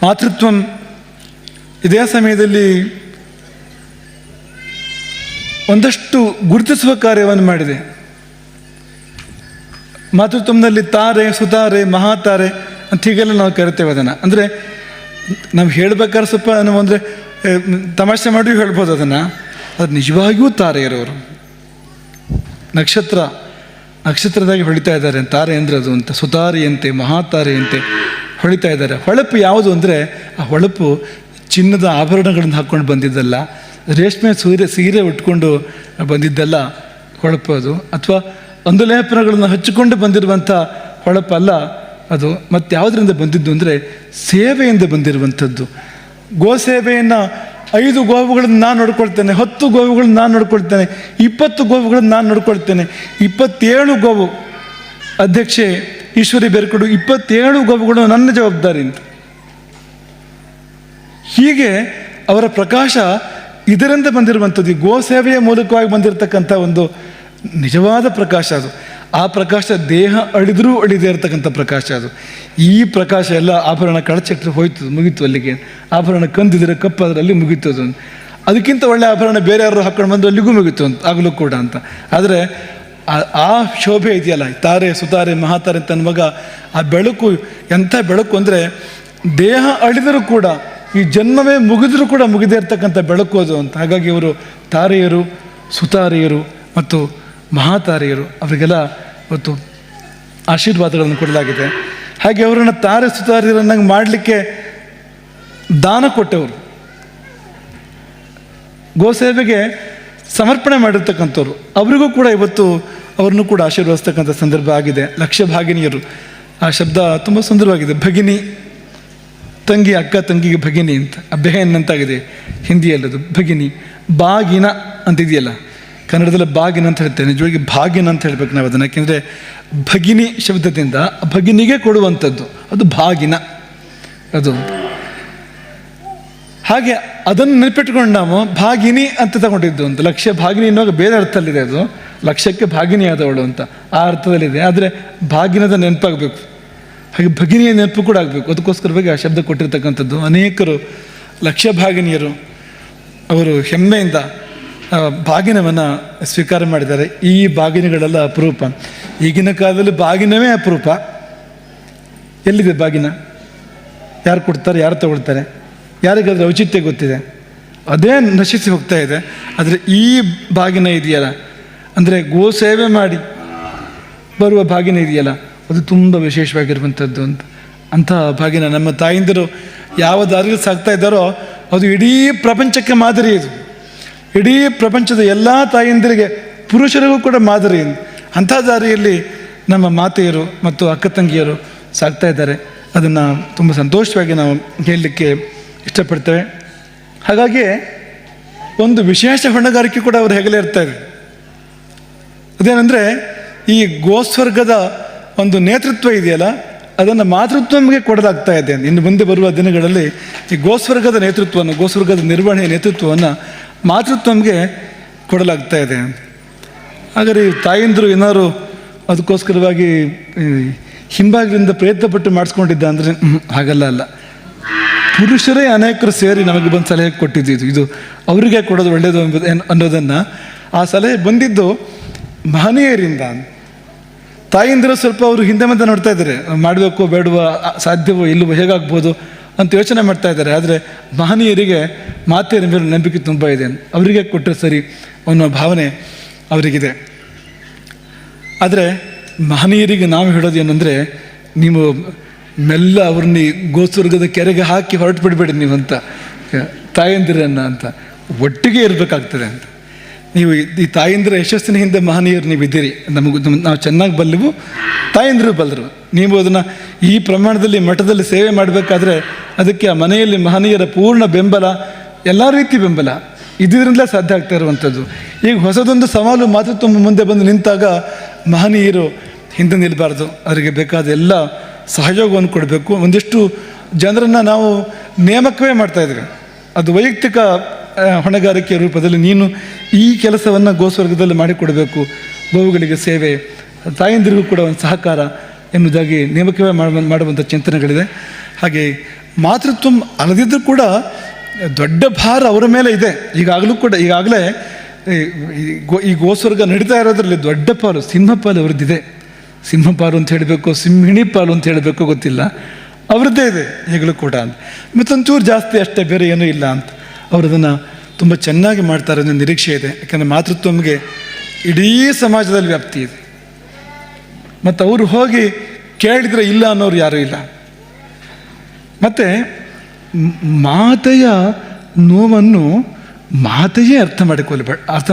ಮಾತೃತ್ವಂ ಇದೇ ಸಮಯದಲ್ಲಿ ಒಂದಷ್ಟು ಗುರುತಿಸುವ ಕಾರ್ಯವನ್ನು ಮಾಡಿದೆ. ಮಾತೃತ್ವದಲ್ಲಿ ತಾರೆ, ಸುತಾರೆ, ಮಹಾತಾರೆ ಅಂತ ಹೀಗೆಲ್ಲ ನಾವು ಕರಿತೇವೆ ಅದನ್ನು. ಅಂದರೆ ನಾವು ಹೇಳ್ಬೇಕಾದ್ರೆ ಸ್ವಲ್ಪ ನಾವು ಅಂದರೆ ತಮಾಷೆ ಮಾಡಿಯೂ ಹೇಳ್ಬೋದು ಅದನ್ನು. ಅದು ನಿಜವಾಗಿಯೂ ತಾರೆ ಇರೋರು, ನಕ್ಷತ್ರದಾಗಿ ಹೊಳಿತಾ ಇದ್ದಾರೆ. ತಾರೆ ಅಂದರೆ ಅದು ಅಂತ, ಸುತಾರೆಯಂತೆ, ಮಹಾತಾರೆಯಂತೆ ಹೊಳಿತಾ ಇದ್ದಾರೆ. ಹೊಳಪು ಯಾವುದು ಅಂದರೆ ಆ ಹೊಳಪು ಚಿನ್ನದ ಆಭರಣಗಳನ್ನು ಹಾಕ್ಕೊಂಡು ಬಂದಿದ್ದಲ್ಲ, ರೇಷ್ಮೆ ಸೀರೆ ಉಟ್ಕೊಂಡು ಬಂದಿದ್ದಲ್ಲ ಹೊಳಪು ಅದು, ಅಥವಾ ಅಂದುಲೇಪನಗಳನ್ನು ಹಚ್ಚಿಕೊಂಡು ಬಂದಿರುವಂಥ ಹೊಳಪಲ್ಲ ಅದು. ಮತ್ತು ಯಾವುದರಿಂದ ಬಂದಿದ್ದು ಅಂದರೆ ಸೇವೆಯಿಂದ ಬಂದಿರುವಂಥದ್ದು. ಗೋಸೇವೆಯನ್ನು 5 ಗೋವುಗಳನ್ನು ನಾನು ನೋಡ್ಕೊಳ್ತೇನೆ, 10 ಗೋವುಗಳನ್ನು ನಾನು ನೋಡ್ಕೊಳ್ತೇನೆ, 20 ಗೋವುಗಳನ್ನು ನಾನು ನೋಡ್ಕೊಳ್ತೇನೆ, 27 ಗೋವು ಅಧ್ಯಕ್ಷೆ ಈಶ್ವರಿ ಬೇರ್ಕೊಡು, 27 ಗೋವುಗಳು ನನ್ನ ಜವಾಬ್ದಾರಿ ಅಂತ. ಹೀಗೆ ಅವರ ಪ್ರಕಾಶ ಇದರಿಂದ ಬಂದಿರುವಂಥದ್ದು. ಈ ಗೋಸೇವೆಯ ಮೂಲಕವಾಗಿ ಬಂದಿರತಕ್ಕಂಥ ಒಂದು ನಿಜವಾದ ಪ್ರಕಾಶ ಅದು. ಆ ಪ್ರಕಾಶ ದೇಹ ಅಳಿದರೂ ಅಳಿದೇ ಇರತಕ್ಕಂಥ ಪ್ರಕಾಶ ಅದು. ಈ ಪ್ರಕಾಶ ಎಲ್ಲ ಆಭರಣ ಕಳಚಿಟ್ಟರೆ ಹೋಯ್ತು, ಮುಗೀತು, ಅಲ್ಲಿಗೆ. ಆಭರಣ ಕಂದಿದ್ರೆ ಕಪ್ಪಾದ್ರೆ ಅಲ್ಲಿ ಮುಗೀತು ಅದು. ಅದಕ್ಕಿಂತ ಒಳ್ಳೆ ಆಭರಣ ಬೇರೆ ಯಾರು ಹಾಕ್ಕೊಂಡು ಬಂದು ಅಲ್ಲಿಗೂ ಮುಗೀತು ಅಂತ ಆಗಲೂ ಕೂಡ ಅಂತ. ಆದರೆ ಆ ಶೋಭೆ ಇದೆಯಲ್ಲ, ತಾರೆ, ಸುತಾರೆ, ಮಹಾತಾರೆ ಅಂತ ಅನ್ನುವಾಗ ಆ ಬೆಳಕು ಎಂಥ ಬೆಳಕು ಅಂದರೆ ದೇಹ ಅಳಿದರೂ ಕೂಡ, ಈ ಜನ್ಮವೇ ಮುಗಿದರೂ ಕೂಡ ಮುಗಿದೇ ಇರ್ತಕ್ಕಂಥ ಬೆಳಕು ಅದು ಅಂತ. ಹಾಗಾಗಿ ಇವರು ತಾರೆಯರು, ಸುತಾರೆಯರು ಮತ್ತು ಮಹಾತಾರೆಯರು, ಅವರಿಗೆಲ್ಲ ಇವತ್ತು ಆಶೀರ್ವಾದಗಳನ್ನು ಕೊಡಲಾಗಿದೆ. ಹಾಗೆ ಅವರನ್ನು ತಾರೆ, ಸುತಾರೆಯರನ್ನಾಗಿ ಮಾಡಲಿಕ್ಕೆ ದಾನ ಕೊಟ್ಟವರು, ಗೋಸೇವೆಗೆ ಸಮರ್ಪಣೆ ಮಾಡಿರ್ತಕ್ಕಂಥವ್ರು, ಅವರಿಗೂ ಕೂಡ ಇವತ್ತು ಅವ್ರನ್ನೂ ಕೂಡ ಆಶೀರ್ವದಿಸ್ತಕ್ಕಂಥ ಸಂದರ್ಭ ಆಗಿದೆ. ಲಕ್ಷ ಭಾಗಿನಿಯರು, ಆ ಶಬ್ದ ತುಂಬ ಸುಂದರವಾಗಿದೆ. ಭಗಿನಿ, ತಂಗಿ, ಅಕ್ಕ ತಂಗಿಗೆ ಭಗಿನಿ ಅಂತ, ಬೆಹೆನ್ ಅಂತಾಗಿದೆ ಹಿಂದಿಯಲ್ಲದು. ಭಗಿನಿ, ಬಾಗಿನ ಅಂತಿದೆಯಲ್ಲ, ಕನ್ನಡದಲ್ಲಿ ಬಾಗಿನ ಅಂತ ಹೇಳ್ತೇನೆ, ನಿಜವಾಗಿ ಭಾಗಿನ ಅಂತ ಹೇಳ್ಬೇಕು ನಾವು ಅದನ್ನು. ಯಾಕೆಂದರೆ ಭಗಿನಿ ಶಬ್ದದಿಂದ ಭಗಿನಿಗೆ ಕೊಡುವಂಥದ್ದು, ಅದು ಭಾಗಿನ ಅದು. ಹಾಗೆ ಅದನ್ನು ನೆನಪಿಟ್ಕೊಂಡು ನಾವು ಭಾಗಿನಿ ಅಂತ ತಗೊಂಡಿದ್ದು ಅಂತ. ಲಕ್ಷ ಭಾಗಿನಿ ಅನ್ನುವಾಗ ಬೇರೆ ಅರ್ಥದಲ್ಲಿದೆ, ಅದು ಲಕ್ಷಕ್ಕೆ ಭಾಗಿನಿ ಆದವಳು ಅಂತ ಆ ಅರ್ಥದಲ್ಲಿದೆ. ಆದರೆ ಭಾಗಿನದ ನೆನಪಾಗಬೇಕು, ಹಾಗೆ ಭಗಿನಿಯ ನೆನಪು ಕೂಡ ಆಗಬೇಕು. ಅದಕ್ಕೋಸ್ಕರವಾಗಿ ಆ ಶಬ್ದ ಕೊಟ್ಟಿರ್ತಕ್ಕಂಥದ್ದು. ಅನೇಕರು ಲಕ್ಷ ಭಾಗಿನಿಯರು ಅವರು ಹೆಮ್ಮೆಯಿಂದ ಬಾಗಿನವನ್ನು ಸ್ವೀಕಾರ ಮಾಡಿದ್ದಾರೆ. ಈ ಬಾಗಿನಗಳೆಲ್ಲ ಅಪರೂಪ. ಈಗಿನ ಕಾಲದಲ್ಲಿ ಬಾಗಿನವೇ ಅಪರೂಪ. ಎಲ್ಲಿದೆ ಬಾಗಿನ? ಯಾರು ಕೊಡ್ತಾರೆ, ಯಾರು ತಗೊಳ್ತಾರೆ? ಯಾರಿಗಾದ್ರೂ ಔಚಿತ್ಯ ಗೊತ್ತಿದೆ? ಅದೇ ನಶಿಸಿ ಹೋಗ್ತಾ ಇದೆ. ಆದರೆ ಈ ಬಾಗಿನ ಇದೆಯಲ್ಲ, ಅಂದರೆ ಗೋ ಸೇವೆ ಮಾಡಿ ಬರುವ ಬಾಗಿನ ಇದೆಯಲ್ಲ, ಅದು ತುಂಬ ವಿಶೇಷವಾಗಿರುವಂಥದ್ದು ಅಂತ. ಅಂತಹ ಬಾಗಿನ ನಮ್ಮ ತಾಯಿಂದರು ಯಾವ ದಾರಿಯಲ್ಲಿ ಸಾಗ್ತಾ ಇದ್ದಾರೋ ಅದು ಇಡೀ ಪ್ರಪಂಚಕ್ಕೆ ಮಾದರಿ. ಇದು ಇಡೀ ಪ್ರಪಂಚದ ಎಲ್ಲ ತಾಯಂದಿರಿಗೆ, ಪುರುಷರಿಗೂ ಕೂಡ ಮಾದರಿ. ಅಂಥ ದಾರಿಯಲ್ಲಿ ನಮ್ಮ ಮಾತೆಯರು ಮತ್ತು ಅಕ್ಕ ತಂಗಿಯರು ಸಾಗ್ತಾ ಇದ್ದಾರೆ. ಅದನ್ನು ತುಂಬ ಸಂತೋಷವಾಗಿ ನಾವು ಹೇಳಲಿಕ್ಕೆ ಇಷ್ಟಪಡ್ತೇವೆ. ಹಾಗಾಗಿ ಒಂದು ವಿಶೇಷ ಹೊಣೆಗಾರಿಕೆ ಕೂಡ ಅವರು ಹೆಗಲೇ ಇರ್ತಾರೆ. ಅದೇನೆಂದರೆ ಈ ಗೋಸ್ವರ್ಗದ ಒಂದು ನೇತೃತ್ವ ಇದೆಯಲ್ಲ, ಅದನ್ನು ಮಾತೃತ್ವಕ್ಕೆ ಕೊಡಲಾಗ್ತಾ ಇದೆ. ಇನ್ನು ಮುಂದೆ ಬರುವ ದಿನಗಳಲ್ಲಿ ಈ ಗೋಸ್ವರ್ಗದ ನೇತೃತ್ವವನ್ನು, ಗೋಸ್ವರ್ಗದ ನಿರ್ವಹಣೆಯ ನೇತೃತ್ವವನ್ನು ಮಾತೃತ್ವಕ್ಕೆ ಕೊಡಲಾಗ್ತಾ ಇದೆ. ಹಾಗಾದರೆ ಈ ತಾಯಂದಿರು ಏನಾದ್ರು ಅದಕ್ಕೋಸ್ಕರವಾಗಿ ಹಿಂಭಾಗದಿಂದ ಪ್ರಯತ್ನಪಟ್ಟು ಮಾಡಿಸ್ಕೊಂಡಿದ್ದ ಅಂದರೆ ಹಾಗಲ್ಲ. ಅಲ್ಲ, ಪುರುಷರೇ ಅನೇಕರು ಸೇರಿ ನಮಗೆ ಬಂದು ಸಲಹೆ ಕೊಟ್ಟಿದ್ದು. ಇದು ಅವರಿಗೆ ಕೊಡೋದು ಒಳ್ಳೆಯದು ಅನ್ನೋದನ್ನು, ಆ ಸಲಹೆ ಬಂದಿದ್ದು ಮಹನೀಯರಿಂದ. ತಾಯಂದಿರು ಸ್ವಲ್ಪ ಅವರು ಹಿಂದೆ ಮುಂದೆ ನೋಡ್ತಾ ಇದ್ದಾರೆ, ಮಾಡಬೇಕೋ ಬೇಡವೋ, ಸಾಧ್ಯವೋ ಇಲ್ಲವೋ, ಹೇಗಾಗ್ಬೋದು ಅಂತ ಯೋಚನೆ ಮಾಡ್ತಾ ಇದ್ದಾರೆ. ಆದರೆ ಮಹನೀಯರಿಗೆ ಮಾತೆಯರ ಮೇಲೆ ನಂಬಿಕೆ ತುಂಬ ಇದೆ. ಅವರಿಗೆ ಕೊಟ್ಟರೆ ಸರಿ ಅನ್ನೋ ಭಾವನೆ ಅವರಿಗಿದೆ. ಆದರೆ ಮಹನೀಯರಿಗೆ ನಾವು ಹೇಳೋದು ಏನಂದರೆ, ನೀವು ಮೆಲ್ಲ ಅವ್ರನ್ನ ಗೋಸ್ವರ್ಗದ ಕೆರೆಗೆ ಹಾಕಿ ಹೊರಟು ಬಿಡಬೇಡಿ ನೀವು ಅಂತ, ತಾಯಂದಿರನ್ನು ಅಂತ ಒಟ್ಟಿಗೆ ಇರಬೇಕಾಗ್ತದೆ ಅಂತ. ನೀವು ಈ ತಾಯಂದಿರ ಯಶಸ್ಸಿನ ಹಿಂದೆ ಮಹನೀಯರು ನೀವು ಇದ್ದೀರಿ, ನಾವು ಚೆನ್ನಾಗಿ ಬಲ್ಲವು, ತಾಯಂದಿರು ಬಲ್ಲರು. ನೀವು ಅದನ್ನು ಈ ಪ್ರಮಾಣದಲ್ಲಿ ಮಠದಲ್ಲಿ ಸೇವೆ ಮಾಡಬೇಕಾದ್ರೆ ಅದಕ್ಕೆ ಆ ಮನೆಯಲ್ಲಿ ಮಹನೀಯರ ಪೂರ್ಣ ಬೆಂಬಲ, ಎಲ್ಲ ರೀತಿ ಬೆಂಬಲ ಇದರಿಂದಲೇ ಸಾಧ್ಯ ಆಗ್ತಾ ಇರುವಂಥದ್ದು. ಈಗ ಹೊಸದೊಂದು ಸವಾಲು ಮಾತೃತ್ವ ಮುಂದೆ ಬಂದು ನಿಂತಾಗ ಮಹನೀಯರು ಹಿಂದೆ ನಿಲ್ಲಬಾರ್ದು, ಅವರಿಗೆ ಬೇಕಾದ ಎಲ್ಲ ಸಹಯೋಗವನ್ನು ಕೊಡಬೇಕು. ಒಂದಿಷ್ಟು ಜನರನ್ನು ನಾವು ನೇಮಕವೇ ಮಾಡ್ತಾಯಿದ್ವಿ, ಅದು ವೈಯಕ್ತಿಕ ಹೊಣೆಗಾರಿಕೆಯ ರೂಪದಲ್ಲಿ ನೀನು ಈ ಕೆಲಸವನ್ನು ಗೋಸ್ವರ್ಗದಲ್ಲಿ ಮಾಡಿಕೊಡಬೇಕು, ಗೋವುಗಳಿಗೆ ಸೇವೆ, ತಾಯಂದಿರಿಗೂ ಕೂಡ ಒಂದು ಸಹಕಾರ ಎನ್ನುವುದಾಗಿ ನೇಮಕವೇ ಮಾಡುವಂಥ ಚಿಂತನೆಗಳಿದೆ. ಹಾಗೆ ಮಾತೃತ್ವ ಅಲ್ಲದಿದ್ದರೂ ಕೂಡ ದೊಡ್ಡ ಭಾರ ಅವರ ಮೇಲೆ ಇದೆ. ಈಗಾಗಲೇ ಈ ಗೋಸ್ವರ್ಗ ನಡೀತಾ ಇರೋದ್ರಲ್ಲಿ ದೊಡ್ಡ ಪಾಲು ಸಿಂಹಪಾಲು ಅವ್ರದ್ದಿದೆ. ಸಿಂಹಪಾಲು ಅಂತ ಹೇಳಬೇಕು, ಸಿಂಹಿಣಿ ಪಾಲು ಅಂತ ಹೇಳಬೇಕು ಗೊತ್ತಿಲ್ಲ, ಅವ್ರದ್ದೇ ಇದೆ ಈಗಲೂ ಕೂಡ ಅಂತ. ಮತ್ತೊಂಚೂರು ಜಾಸ್ತಿ ಅಷ್ಟೇ, ಬೇರೆ ಏನೂ ಇಲ್ಲ ಅಂತ. ಅವರು ಅದನ್ನು ತುಂಬ ಚೆನ್ನಾಗಿ ಮಾಡ್ತಾರೆ ಅನ್ನೋ ನಿರೀಕ್ಷೆ ಇದೆ. ಯಾಕಂದರೆ ಮಾತೃತ್ವಮ್ಗೆ ಇಡೀ ಸಮಾಜದಲ್ಲಿ ವ್ಯಾಪ್ತಿ ಇದೆ. ಮತ್ತು ಅವರು ಹೋಗಿ ಕೇಳಿದರೆ ಇಲ್ಲ ಅನ್ನೋರು ಯಾರೂ ಇಲ್ಲ. ಮತ್ತು ಮಾತೆಯ ನೋವನ್ನು ಮಾತೆಯೇ ಅರ್ಥ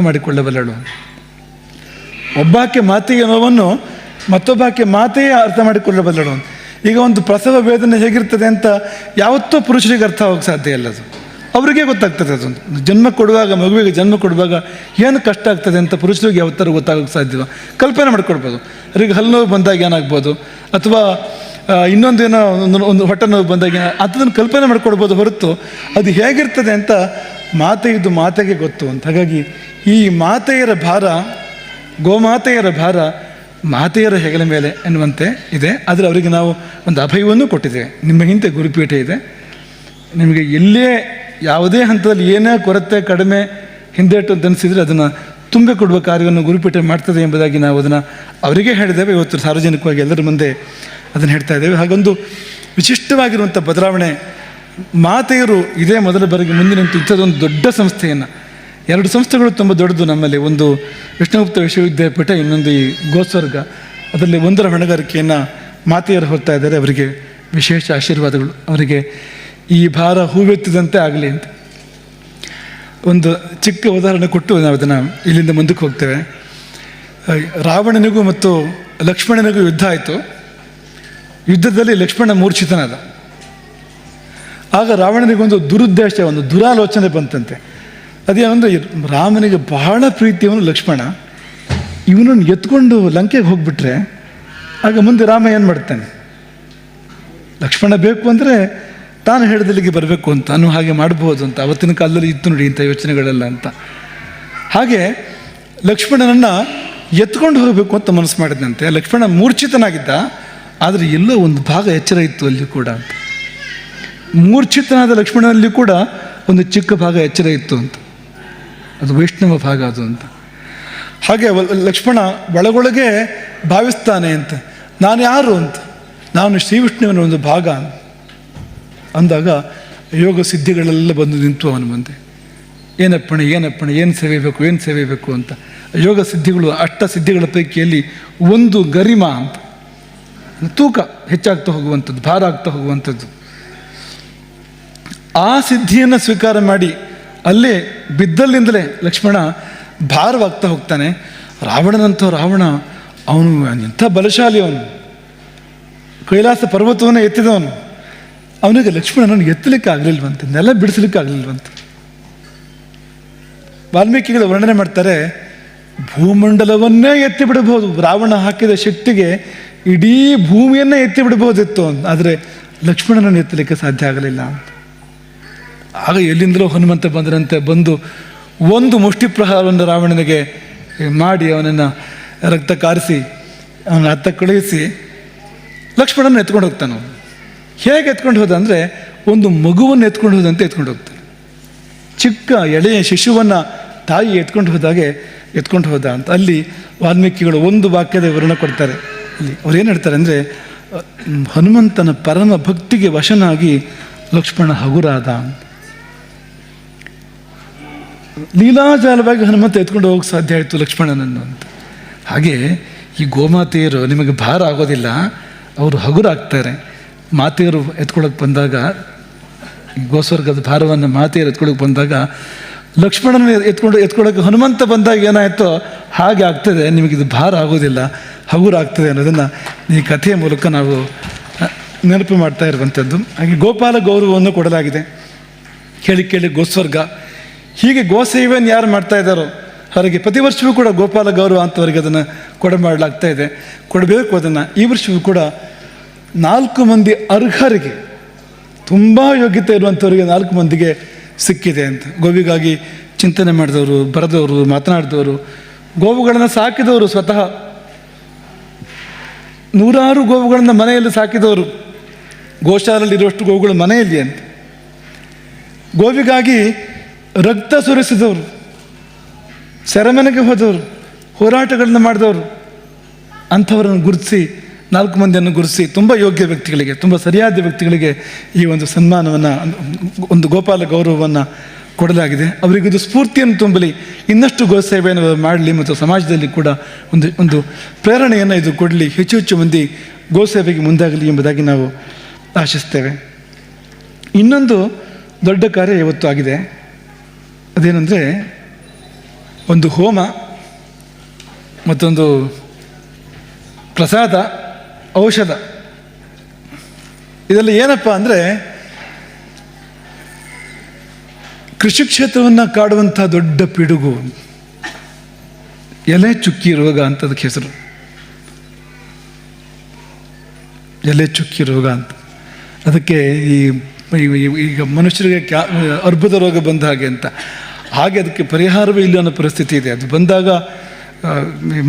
ಮಾಡಿಕೊಳ್ಳಬಲ್ಲಳು. ಒಬ್ಬಾಕೆ ಮಾತೆಯ ನೋವನ್ನು ಮತ್ತೊಬ್ಬಾಕೆ ಮಾತೆಯೇ ಅರ್ಥ ಮಾಡಿಕೊಳ್ಳಬಲ್ಲಳು. ಈಗ ಒಂದು ಪ್ರಸವ ವೇದನೆ ಹೇಗಿರ್ತದೆ ಅಂತ ಯಾವತ್ತೂ ಪುರುಷರಿಗೆ ಅರ್ಥ ಆಗೋಕ್ಕೆ ಸಾಧ್ಯ ಇಲ್ಲ. ಅದು ಅವರಿಗೆ ಗೊತ್ತಾಗ್ತದೆ. ಅದೊಂದು ಜನ್ಮ ಕೊಡುವಾಗ, ಮಗುವಿಗೆ ಜನ್ಮ ಕೊಡುವಾಗ ಏನು ಕಷ್ಟ ಆಗ್ತದೆ ಅಂತ ಪುರುಷರಿಗೆ ಯಾವತ್ತಾರು ಗೊತ್ತಾಗೋಕ್ಕೆ ಸಾಧ್ಯವ? ಕಲ್ಪನೆ ಮಾಡ್ಕೊಳ್ಬೋದು. ಅವರಿಗೆ ಹಲ್ಲು ನೋವು ಬಂದಾಗ ಏನಾಗ್ಬೋದು, ಅಥವಾ ಇನ್ನೊಂದು ಏನೋ ಒಂದು ಹೊಟ್ಟೆ ನೋವು ಬಂದಾಗ ಅದನ್ನು ಕಲ್ಪನೆ ಮಾಡ್ಕೊಳ್ಬೋದು ಹೊರತು ಅದು ಹೇಗಿರ್ತದೆ ಅಂತ ಮಾತೆಗೆ ಗೊತ್ತು ಅಂತ. ಹಾಗಾಗಿ ಈ ಮಾತೆಯರ ಭಾರ, ಗೋಮಾತೆಯರ ಭಾರ ಮಾತೆಯರ ಹೆಗಲ ಮೇಲೆ ಎನ್ನುವಂತೆ ಇದೆ. ಆದರೆ ಅವರಿಗೆ ನಾವು ಒಂದು ಅಭಯವನ್ನು ಕೊಟ್ಟಿದ್ದೇವೆ. ನಿಮ್ಮ ಹಿಂದೆ ಗುರುಪೀಠೆ ಇದೆ. ನಿಮಗೆ ಎಲ್ಲೇ ಯಾವುದೇ ಹಂತದಲ್ಲಿ ಏನೇ ಕೊರತೆ, ಕಡಿಮೆ, ಹಿಂದೇಟು ಅಂತ ಅನಿಸಿದರೆ ಅದನ್ನು ತುಂಬಿಕೊಡುವ ಕಾರ್ಯವನ್ನು ಗುರುಪೀಠೆ ಮಾಡ್ತದೆ ಎಂಬುದಾಗಿ ನಾವು ಅದನ್ನು ಅವರಿಗೆ ಹೇಳಿದ್ದೇವೆ. ಇವತ್ತು ಸಾರ್ವಜನಿಕವಾಗಿ ಎಲ್ಲರ ಮುಂದೆ ಅದನ್ನು ಹೇಳ್ತಾ ಇದ್ದೇವೆ. ಹಾಗೊಂದು ವಿಶಿಷ್ಟವಾಗಿರುವಂಥ ಬದಲಾವಣೆ ಮಾತೆಯರು ಇದೇ ಮೊದಲ ಬಾರಿಗೆ ಮುಂದಿನಂತೂ ಇಂಥದ್ದೊಂದು ದೊಡ್ಡ ಸಂಸ್ಥೆಯನ್ನು, 2 ಸಂಸ್ಥೆಗಳು ತುಂಬ ದೊಡ್ಡದು ನಮ್ಮಲ್ಲಿ. ಒಂದು ವಿಷ್ಣುಗುಪ್ತ ವಿಶ್ವವಿದ್ಯಾಪೀಠ, ಇನ್ನೊಂದು ಈ ಗೋಸ್ವರ್ಗ. ಅದರಲ್ಲಿ ಒಂದರ ಹೊಣೆಗಾರಿಕೆಯನ್ನು ಮಾತೆಯರು ಹೊರ್ತಾ ಇದ್ದಾರೆ. ಅವರಿಗೆ ವಿಶೇಷ ಆಶೀರ್ವಾದಗಳು. ಅವರಿಗೆ ಈ ಭಾರ ಹೂವೆತ್ತಿದಂತೆ ಆಗಲಿ ಅಂತ ಒಂದು ಚಿಕ್ಕ ಉದಾಹರಣೆ ಕೊಟ್ಟು ನಾವು ಅದನ್ನು ಇಲ್ಲಿಂದ ಮುಂದಕ್ಕೆ ಹೋಗ್ತೇವೆ. ರಾವಣನಿಗೂ ಮತ್ತು ಲಕ್ಷ್ಮಣನಿಗೂ ಯುದ್ಧ ಆಯಿತು. ಯುದ್ಧದಲ್ಲಿ ಲಕ್ಷ್ಮಣ ಮೂರ್ಛಿತನಾದ. ಆಗ ರಾವಣನಿಗೊಂದು ದುರುದ್ದೇಶ, ಒಂದು ದುರಾಲೋಚನೆ ಬಂತಂತೆ. ಅದೇನಂದ್ರೆ, ರಾಮನಿಗೆ ಬಹಳ ಪ್ರೀತಿಯವನು ಲಕ್ಷ್ಮಣ, ಇವನನ್ನು ಎತ್ಕೊಂಡು ಲಂಕೆಗೆ ಹೋಗ್ಬಿಟ್ರೆ ಆಗ ಮುಂದೆ ರಾಮ ಏನು ಮಾಡ್ತಾನೆ? ಲಕ್ಷ್ಮಣ ಬೇಕು ಅಂದರೆ ತಾನು ಹೇಳಿದಲ್ಲಿಗೆ ಬರಬೇಕು ಅಂತ, ನಾನು ಹಾಗೆ ಮಾಡ್ಬೋದು ಅಂತ. ಅವತ್ತಿನ ಕಾಲದಲ್ಲಿ ಇತ್ತು ನೋಡಿ ಇಂಥ ಯೋಚನೆಗಳೆಲ್ಲ ಅಂತ. ಹಾಗೆ ಲಕ್ಷ್ಮಣನನ್ನು ಎತ್ಕೊಂಡು ಹೋಗಬೇಕು ಅಂತ ಮನಸ್ಸು ಮಾಡಿದಂತೆ. ಲಕ್ಷ್ಮಣ ಮೂರ್ಛಿತನಾಗಿದ್ದ, ಆದರೆ ಎಲ್ಲೋ ಒಂದು ಭಾಗ ಎಚ್ಚರ ಇತ್ತು ಅಲ್ಲಿ ಕೂಡ ಅಂತ. ಮೂರ್ಛಿತನಾದ ಲಕ್ಷ್ಮಣನಲ್ಲಿ ಕೂಡ ಒಂದು ಚಿಕ್ಕ ಭಾಗ ಎಚ್ಚರ ಇತ್ತು ಅಂತ. ಅದು ವೈಷ್ಣವ ಭಾಗ ಅದು ಅಂತ. ಹಾಗೆ ಲಕ್ಷ್ಮಣ ಒಳಗೊಳಗೆ ಭಾವಿಸ್ತಾನೆ ಅಂತ, ನಾನು ಯಾರು ಅಂತ, ನಾನು ಶ್ರೀ ವಿಷ್ಣುವಿನ ಒಂದು ಭಾಗ ಅಂದಾಗ ಯೋಗ ಸಿದ್ಧಿಗಳೆಲ್ಲ ಬಂದು ನಿಂತು ಅವನ ಮುಂದೆ. ಏನಪ್ಪಣೆ ಏನು ಸೇವೆಬೇಕು ಅಂತ. ಯೋಗ ಸಿದ್ಧಿಗಳು, ಅಷ್ಟ ಸಿದ್ಧಿಗಳ ಪೈಕಿಯಲ್ಲಿ ಒಂದು ಗರಿಮ ಅಂತ, ತೂಕ ಹೆಚ್ಚಾಗ್ತಾ ಹೋಗುವಂಥದ್ದು, ಭಾರ ಆಗ್ತಾ ಹೋಗುವಂಥದ್ದು. ಆ ಸಿದ್ಧಿಯನ್ನು ಸ್ವೀಕಾರ ಮಾಡಿ ಅಲ್ಲೇ ಬಿದ್ದಲ್ಲಿಂದಲೇ ಲಕ್ಷ್ಮಣ ಭಾರವಾಗ್ತಾ ಹೋಗ್ತಾನೆ. ರಾವಣನಂಥ ರಾವಣ, ಅವನು ಎಂಥ ಬಲಶಾಲಿ, ಅವನು ಕೈಲಾಸ ಪರ್ವತವನ್ನೇ ಎತ್ತಿದವನು. ಅವನಿಗೆ ಲಕ್ಷ್ಮಣನನ್ನು ಎತ್ತಲಿಕ್ಕೆ ಆಗಲಿಲ್ವಂತೆ, ನೆಲ ಬಿಡಿಸಲಿಕ್ಕೆ ಆಗಲಿಲ್ವಂತೆ. ವಾಲ್ಮೀಕಿಗಳು ವರ್ಣನೆ ಮಾಡ್ತಾರೆ, ಭೂಮಂಡಲವನ್ನೇ ಎತ್ತಿ ಬಿಡಬಹುದು, ರಾವಣ ಹಾಕಿದ ಶಕ್ತಿಗೆ ಇಡೀ ಭೂಮಿಯನ್ನೇ ಎತ್ತಿ ಬಿಡಬಹುದಿತ್ತು ಅಂತ. ಆದರೆ ಲಕ್ಷ್ಮಣನನ್ನು ಎತ್ತಲಿಕ್ಕೆ ಸಾಧ್ಯ ಆಗಲಿಲ್ಲ ಅಂತ. ಆಗ ಎಲ್ಲಿಂದಲೋ ಹನುಮಂತ ಬಂದು ಒಂದು ಮುಷ್ಟಿ ಪ್ರಹಾರವನ್ನು ರಾವಣನಿಗೆ ಮಾಡಿ ಅವನನ್ನು ರಕ್ತ ಕಾರಿಸಿ ಅವನ ಹತ್ತ ಕಳುಹಿಸಿ ಲಕ್ಷ್ಮಣನ ಎತ್ಕೊಂಡು ಹೋಗ್ತಾನೆ. ಅವನು ಹೇಗೆ ಎತ್ಕೊಂಡು ಹೋದ ಅಂದರೆ, ಒಂದು ಮಗುವನ್ನು ಎತ್ಕೊಂಡು ಹೋದಂತೆ ಎತ್ಕೊಂಡು ಹೋಗ್ತಾನೆ. ಚಿಕ್ಕ ಎಳೆಯ ಶಿಶುವನ್ನು ತಾಯಿ ಎತ್ಕೊಂಡು ಹೋದ ಅಂತ. ಅಲ್ಲಿ ವಾಲ್ಮೀಕಿಗಳು ಒಂದು ವಾಕ್ಯದ ವಿವರಣೆ ಕೊಡ್ತಾರೆ. ಅಲ್ಲಿ ಅವ್ರೇನು ಹೇಳ್ತಾರೆ ಅಂದರೆ, ಹನುಮಂತನ ಪರಮ ಭಕ್ತಿಗೆ ವಶನಾಗಿ ಲಕ್ಷ್ಮಣ ಹಗುರಾದ ಅಂತ. ಲೀಲಾಜಾಲವಾಗಿ ಹನುಮಂತ ಎತ್ಕೊಂಡು ಹೋಗಕ್ಕೆ ಸಾಧ್ಯ ಆಯಿತು ಲಕ್ಷ್ಮಣನನ್ನು ಅಂತ. ಹಾಗೆ ಈ ಗೋಮಾತೆಯರು ನಿಮಗೆ ಭಾರ ಆಗೋದಿಲ್ಲ, ಅವರು ಹಗುರಾಗ್ತಾರೆ. ಮಾತೆಯರು ಎತ್ಕೊಳ್ಳೋಕೆ ಬಂದಾಗ, ಈ ಗೋಸ್ವರ್ಗದ ಭಾರವನ್ನು ಮಾತೆಯರು ಎತ್ಕೊಳ್ಳೋಕೆ ಬಂದಾಗ, ಲಕ್ಷ್ಮಣನ ಎತ್ಕೊಳ್ಳೋಕೆ ಹನುಮಂತ ಬಂದಾಗ ಏನಾಯಿತೋ ಹಾಗೆ ಆಗ್ತದೆ. ನಿಮಗಿದು ಭಾರ ಆಗೋದಿಲ್ಲ, ಹಗುರಾಗ್ತದೆ ಅನ್ನೋದನ್ನು ಈ ಕಥೆಯ ಮೂಲಕ ನಾವು ನೆನಪು ಮಾಡ್ತಾ ಇರುವಂಥದ್ದು. ಹಾಗೆ ಗೋಪಾಲ ಗೌರವವನ್ನು ಕೊಡಲಾಗಿದೆ. ಕೇಳಿ ಗೋಸ್ವರ್ಗ. ಹೀಗೆ ಗೋಸೇವೆಯನ್ನು ಯಾರು ಮಾಡ್ತಾ ಇದ್ದಾರೋ ಅವರಿಗೆ ಪ್ರತಿ ವರ್ಷವೂ ಕೂಡ ಗೋಪಾಲ ಗೌರವ ಅಂತವರಿಗೆ ಅದನ್ನು ಕೊಡಮಾಡಲಾಗ್ತಾ ಇದೆ. ಕೊಡಬೇಕು ಅದನ್ನು. ಈ ವರ್ಷವೂ ಕೂಡ 4 ಮಂದಿ ಅರ್ಹರಿಗೆ, ತುಂಬ ಯೋಗ್ಯತೆ ಇರುವಂಥವರಿಗೆ 4 ಮಂದಿಗೆ ಸಿಕ್ಕಿದೆ ಅಂತ. ಗೋವಿಗಾಗಿ ಚಿಂತನೆ ಮಾಡಿದವರು, ಬರೆದವರು, ಮಾತನಾಡಿದವರು, ಗೋವುಗಳನ್ನು ಸಾಕಿದವರು, ಸ್ವತಃ 100 ಗೋವುಗಳನ್ನು ಮನೆಯಲ್ಲಿ ಸಾಕಿದವರು, ಗೋಶಾಲೆಯಲ್ಲಿರುವಷ್ಟು ಗೋವುಗಳು ಮನೆಯಲ್ಲಿ ಅಂತ. ಗೋವಿಗಾಗಿ ರಕ್ತ ಸುರಿಸಿದವರು, ಸೆರೆಮನೆಗೆ ಹೋದವರು, ಹೋರಾಟಗಳನ್ನ ಮಾಡಿದವರು, ಅಂಥವರನ್ನು ಗುರುತಿಸಿ 4 ಮಂದಿಯನ್ನು ಗುರುತಿಸಿ ತುಂಬ ಯೋಗ್ಯ ವ್ಯಕ್ತಿಗಳಿಗೆ, ತುಂಬ ಸರಿಯಾದ ವ್ಯಕ್ತಿಗಳಿಗೆ ಈ ಒಂದು ಸನ್ಮಾನವನ್ನು, ಒಂದು ಗೋಪಾಲ ಗೌರವವನ್ನು ಕೊಡಲಾಗಿದೆ. ಅವರಿಗಿದು ಸ್ಫೂರ್ತಿಯನ್ನು ತುಂಬಲಿ, ಇನ್ನಷ್ಟು ಗೋಸೇವೆಯನ್ನು ಮಾಡಲಿ ಮತ್ತು ಸಮಾಜದಲ್ಲಿ ಕೂಡ ಒಂದು ಪ್ರೇರಣೆಯನ್ನು ಇದು ಕೊಡಲಿ, ಹೆಚ್ಚು ಹೆಚ್ಚು ಮಂದಿ ಗೋಸೇವೆಗೆ ಮುಂದಾಗಲಿ ಎಂಬುದಾಗಿ ನಾವು ಆಶಿಸ್ತೇವೆ. ಇನ್ನೊಂದು ದೊಡ್ಡ ಕಾರ್ಯ ಇವತ್ತು ಆಗಿದೆ. ಅದೇನೆಂದರೆ ಒಂದು ಹೋಮ, ಮತ್ತೊಂದು ಪ್ರಸಾದ, ಔಷಧ. ಇದೆಲ್ಲ ಏನಪ್ಪ ಅಂದರೆ ಕೃಷಿ ಕ್ಷೇತ್ರವನ್ನು ಕಾಡುವಂಥ ದೊಡ್ಡ ಪಿಡುಗು ಎಲೆ ಚುಕ್ಕಿ ರೋಗ ಅಂತದಕ್ಕೆ ಹೆಸರು. ಎಲೆ ಚುಕ್ಕಿ ರೋಗ ಅಂತ. ಅದಕ್ಕೆ ಈಗ ಮನುಷ್ಯರಿಗೆ ಅರ್ಬುದ ರೋಗ ಬಂದ ಹಾಗೆ ಅಂತ, ಹಾಗೆ ಅದಕ್ಕೆ ಪರಿಹಾರವೇ ಇಲ್ಲ ಅನ್ನೋ ಪರಿಸ್ಥಿತಿ ಇದೆ. ಅದು ಬಂದಾಗ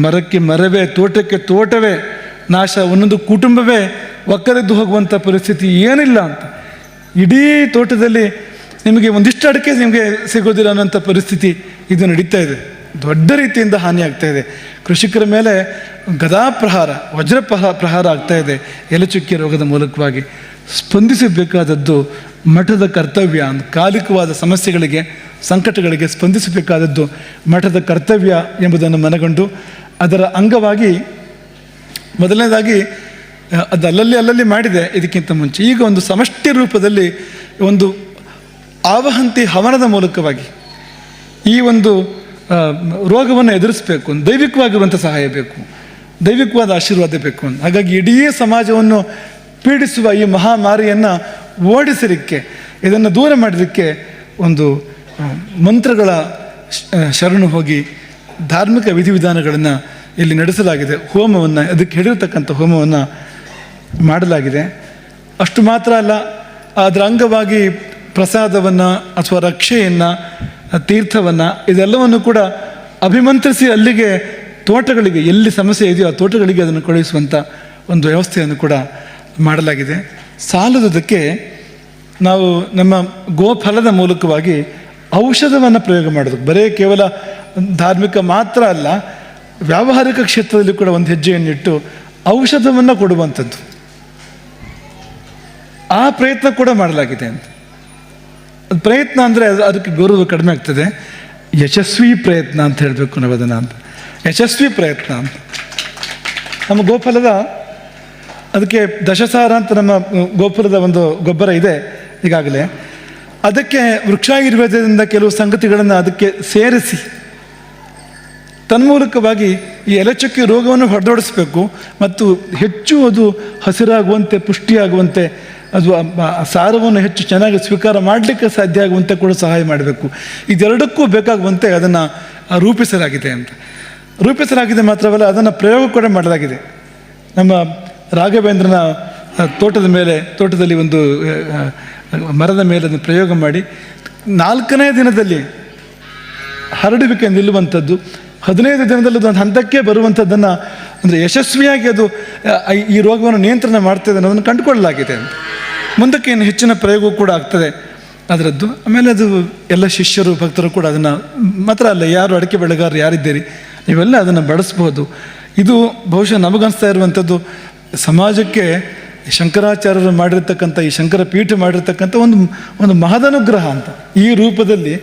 ಮರಕ್ಕೆ ಮರವೇ, ತೋಟಕ್ಕೆ ತೋಟವೇ ನಾಶ, ಒಂದೊಂದು ಕುಟುಂಬವೇ ಒಕ್ಕರೆದ್ದು ಹೋಗುವಂಥ ಪರಿಸ್ಥಿತಿ ಏನಿಲ್ಲ ಅಂತ. ಇಡೀ ತೋಟದಲ್ಲಿ ನಿಮಗೆ ಒಂದಿಷ್ಟು ಅಡಿಕೆ ನಿಮಗೆ ಸಿಗೋದಿಲ್ಲ ಅನ್ನೋಂಥ ಪರಿಸ್ಥಿತಿ ಇದು ನಡೀತಾ ಇದೆ. ದೊಡ್ಡ ರೀತಿಯಿಂದ ಹಾನಿ ಆಗ್ತಾ ಇದೆ. ಕೃಷಿಕರ ಮೇಲೆ ಗದಾ ಪ್ರಹಾರ, ವಜ್ರ ಪ್ರಹಾರ ಆಗ್ತಾ ಇದೆ ಎಲೆಚುಕ್ಕಿ ರೋಗದ ಮೂಲಕವಾಗಿ. ಸ್ಪಂದಿಸಬೇಕಾದದ್ದು ಮಠದ ಕರ್ತವ್ಯ. ಕಾಲಿಕವಾದ ಸಮಸ್ಯೆಗಳಿಗೆ, ಸಂಕಟಗಳಿಗೆ ಸ್ಪಂದಿಸಬೇಕಾದದ್ದು ಮಠದ ಕರ್ತವ್ಯ ಎಂಬುದನ್ನು ಮನಗಂಡು ಅದರ ಅಂಗವಾಗಿ ಮೊದಲನೇದಾಗಿ ಅದು ಅಲ್ಲಲ್ಲಿ ಮಾಡಿದೆ ಇದಕ್ಕಿಂತ ಮುಂಚೆ. ಈಗ ಒಂದು ಸಮಷ್ಟಿ ರೂಪದಲ್ಲಿ ಒಂದು ಆವಹಂತಿ ಹವನದ ಮೂಲಕವಾಗಿ ಈ ಒಂದು ರೋಗವನ್ನು ಎದುರಿಸಬೇಕು, ದೈವಿಕವಾಗಿರುವಂಥ ಸಹಾಯ ಬೇಕು, ದೈವಿಕವಾದ ಆಶೀರ್ವಾದ ಬೇಕು ಅಂತ. ಹಾಗಾಗಿ ಇಡೀ ಸಮಾಜವನ್ನು ಪೀಡಿಸುವ ಈ ಮಹಾಮಾರಿಯನ್ನು ಓಡಿಸಲಿಕ್ಕೆ, ಇದನ್ನು ದೂರ ಮಾಡಲಿಕ್ಕೆ ಒಂದು ಮಂತ್ರಗಳ ಶರಣು ಹೋಗಿ ಧಾರ್ಮಿಕ ವಿಧಿವಿಧಾನಗಳನ್ನು ಇಲ್ಲಿ ನಡೆಸಲಾಗಿದೆ. ಹೋಮವನ್ನು, ಅದಕ್ಕೆ ಹಿಡಿರತಕ್ಕಂಥ ಹೋಮವನ್ನು ಮಾಡಲಾಗಿದೆ. ಅಷ್ಟು ಮಾತ್ರ ಅಲ್ಲ, ಅದರ ಅಂಗವಾಗಿ ಪ್ರಸಾದವನ್ನು ಅಥವಾ ರಕ್ಷೆಯನ್ನು, ತೀರ್ಥವನ್ನು, ಇದೆಲ್ಲವನ್ನು ಕೂಡ ಅಭಿಮಂತ್ರಿಸಿ ಅಲ್ಲಿಗೆ ತೋಟಗಳಿಗೆ ಎಲ್ಲಿ ಸಮಸ್ಯೆ ಇದೆಯೋ ಆ ತೋಟಗಳಿಗೆ ಅದನ್ನು ಕಳುಹಿಸುವಂಥ ಒಂದು ವ್ಯವಸ್ಥೆಯನ್ನು ಕೂಡ ಮಾಡಲಾಗಿದೆ. ಸಾಲದಕ್ಕೆ ನಾವು ನಮ್ಮ ಗೋಫಲದ ಮೂಲಕವಾಗಿ ಔಷಧವನ್ನು ಪ್ರಯೋಗ ಮಾಡೋದು, ಬರೀ ಕೇವಲ ಧಾರ್ಮಿಕ ಮಾತ್ರ ಅಲ್ಲ, ವ್ಯಾವಹಾರಿಕ ಕ್ಷೇತ್ರದಲ್ಲಿ ಕೂಡ ಒಂದು ಹೆಜ್ಜೆಯನ್ನಿಟ್ಟು ಔಷಧವನ್ನು ಕೊಡುವಂಥದ್ದು, ಆ ಪ್ರಯತ್ನ ಕೂಡ ಮಾಡಲಾಗಿದೆ ಅಂತ. ಅದು ಪ್ರಯತ್ನ ಅಂದರೆ ಅದಕ್ಕೆ ಗೌರವ ಕಡಿಮೆ ಆಗ್ತದೆ. ಯಶಸ್ವಿ ಪ್ರಯತ್ನ ಅಂತ ಹೇಳಬೇಕು ನಾವು ಅದನ್ನು ಅಂತ. ಯಶಸ್ವಿ ಪ್ರಯತ್ನ ಅಂತ. ನಮ್ಮ ಗೋಫಲದ ಅದಕ್ಕೆ ದಶಸಾರ ಅಂತ ನಮ್ಮ ಗೋಪುರದ ಒಂದು ಗೊಬ್ಬರ ಇದೆ ಈಗಾಗಲೇ. ಅದಕ್ಕೆ ವೃಕ್ಷಾಯುರ್ವೇದದಿಂದ ಕೆಲವು ಸಂಗತಿಗಳನ್ನು ಅದಕ್ಕೆ ಸೇರಿಸಿ ತನ್ಮೂಲಕವಾಗಿ ಈ ಎಲೆಚುಕ್ಕಿ ರೋಗವನ್ನು ಹೊಡೆದೋಡಿಸ್ಬೇಕು ಮತ್ತು ಹೆಚ್ಚು ಅದು ಹಸಿರಾಗುವಂತೆ, ಪುಷ್ಟಿಯಾಗುವಂತೆ, ಅದು ಸಾರವನ್ನು ಹೆಚ್ಚು ಚೆನ್ನಾಗಿ ಸ್ವೀಕಾರ ಮಾಡಲಿಕ್ಕೆ ಸಾಧ್ಯ ಆಗುವಂತೆ ಕೂಡ ಸಹಾಯ ಮಾಡಬೇಕು. ಇದೆರಡಕ್ಕೂ ಬೇಕಾಗುವಂತೆ ಅದನ್ನು ರೂಪಿಸಲಾಗಿದೆ ಅಂತ. ರೂಪಿಸಲಾಗಿದೆ ಮಾತ್ರವಲ್ಲ, ಅದನ್ನು ಪ್ರಯೋಗ ಕೂಡ ಮಾಡಲಾಗಿದೆ. ನಮ್ಮ ರಾಘವೇಂದ್ರನ ತೋಟದಲ್ಲಿ ಒಂದು ಮರದ ಮೇಲೆ ಅದನ್ನು ಪ್ರಯೋಗ ಮಾಡಿ 4ನೇ ದಿನದಲ್ಲಿ ಹರಡುವಿಕೆ ನಿಲ್ಲುವಂಥದ್ದು, 15 ದಿನದಲ್ಲಿ ಒಂದು ಹಂತಕ್ಕೆ ಬರುವಂಥದ್ದನ್ನು, ಅಂದರೆ ಯಶಸ್ವಿಯಾಗಿ ಅದು ಈ ರೋಗವನ್ನು ನಿಯಂತ್ರಣ ಮಾಡ್ತದೆ ಅನ್ನೋದನ್ನು ಕಂಡುಕೊಳ್ಳಲಾಗಿದೆ ಅಂತ. ಮುಂದಕ್ಕೆ ಇನ್ನು ಹೆಚ್ಚಿನ ಪ್ರಯೋಗ ಕೂಡ ಆಗ್ತದೆ ಅದರದ್ದು. ಆಮೇಲೆ ಅದು ಎಲ್ಲ ಶಿಷ್ಯರು, ಭಕ್ತರು ಕೂಡ ಅದನ್ನು ಮಾತ್ರ ಅಲ್ಲ, ಯಾರು ಅಡಿಕೆ ಬೆಳೆಗಾರರು ಯಾರಿದ್ದೀರಿ ನೀವೆಲ್ಲ ಅದನ್ನು ಬಳಸ್ಬೋದು. ಇದು ಬಹುಶಃ ನಮಗನ್ನಿಸ್ತಾ ಇರುವಂಥದ್ದು ಸಮಾಜಕ್ಕೆ ಶಂಕರಾಚಾರ್ಯರು ಮಾಡಿರ್ತಕ್ಕಂಥ, ಈ ಶಂಕರ ಪೀಠ ಮಾಡಿರ್ತಕ್ಕಂಥ ಒಂದು ಮಹದನುಗ್ರಹ ಅಂತ. ಈ ರೂಪದಲ್ಲಿ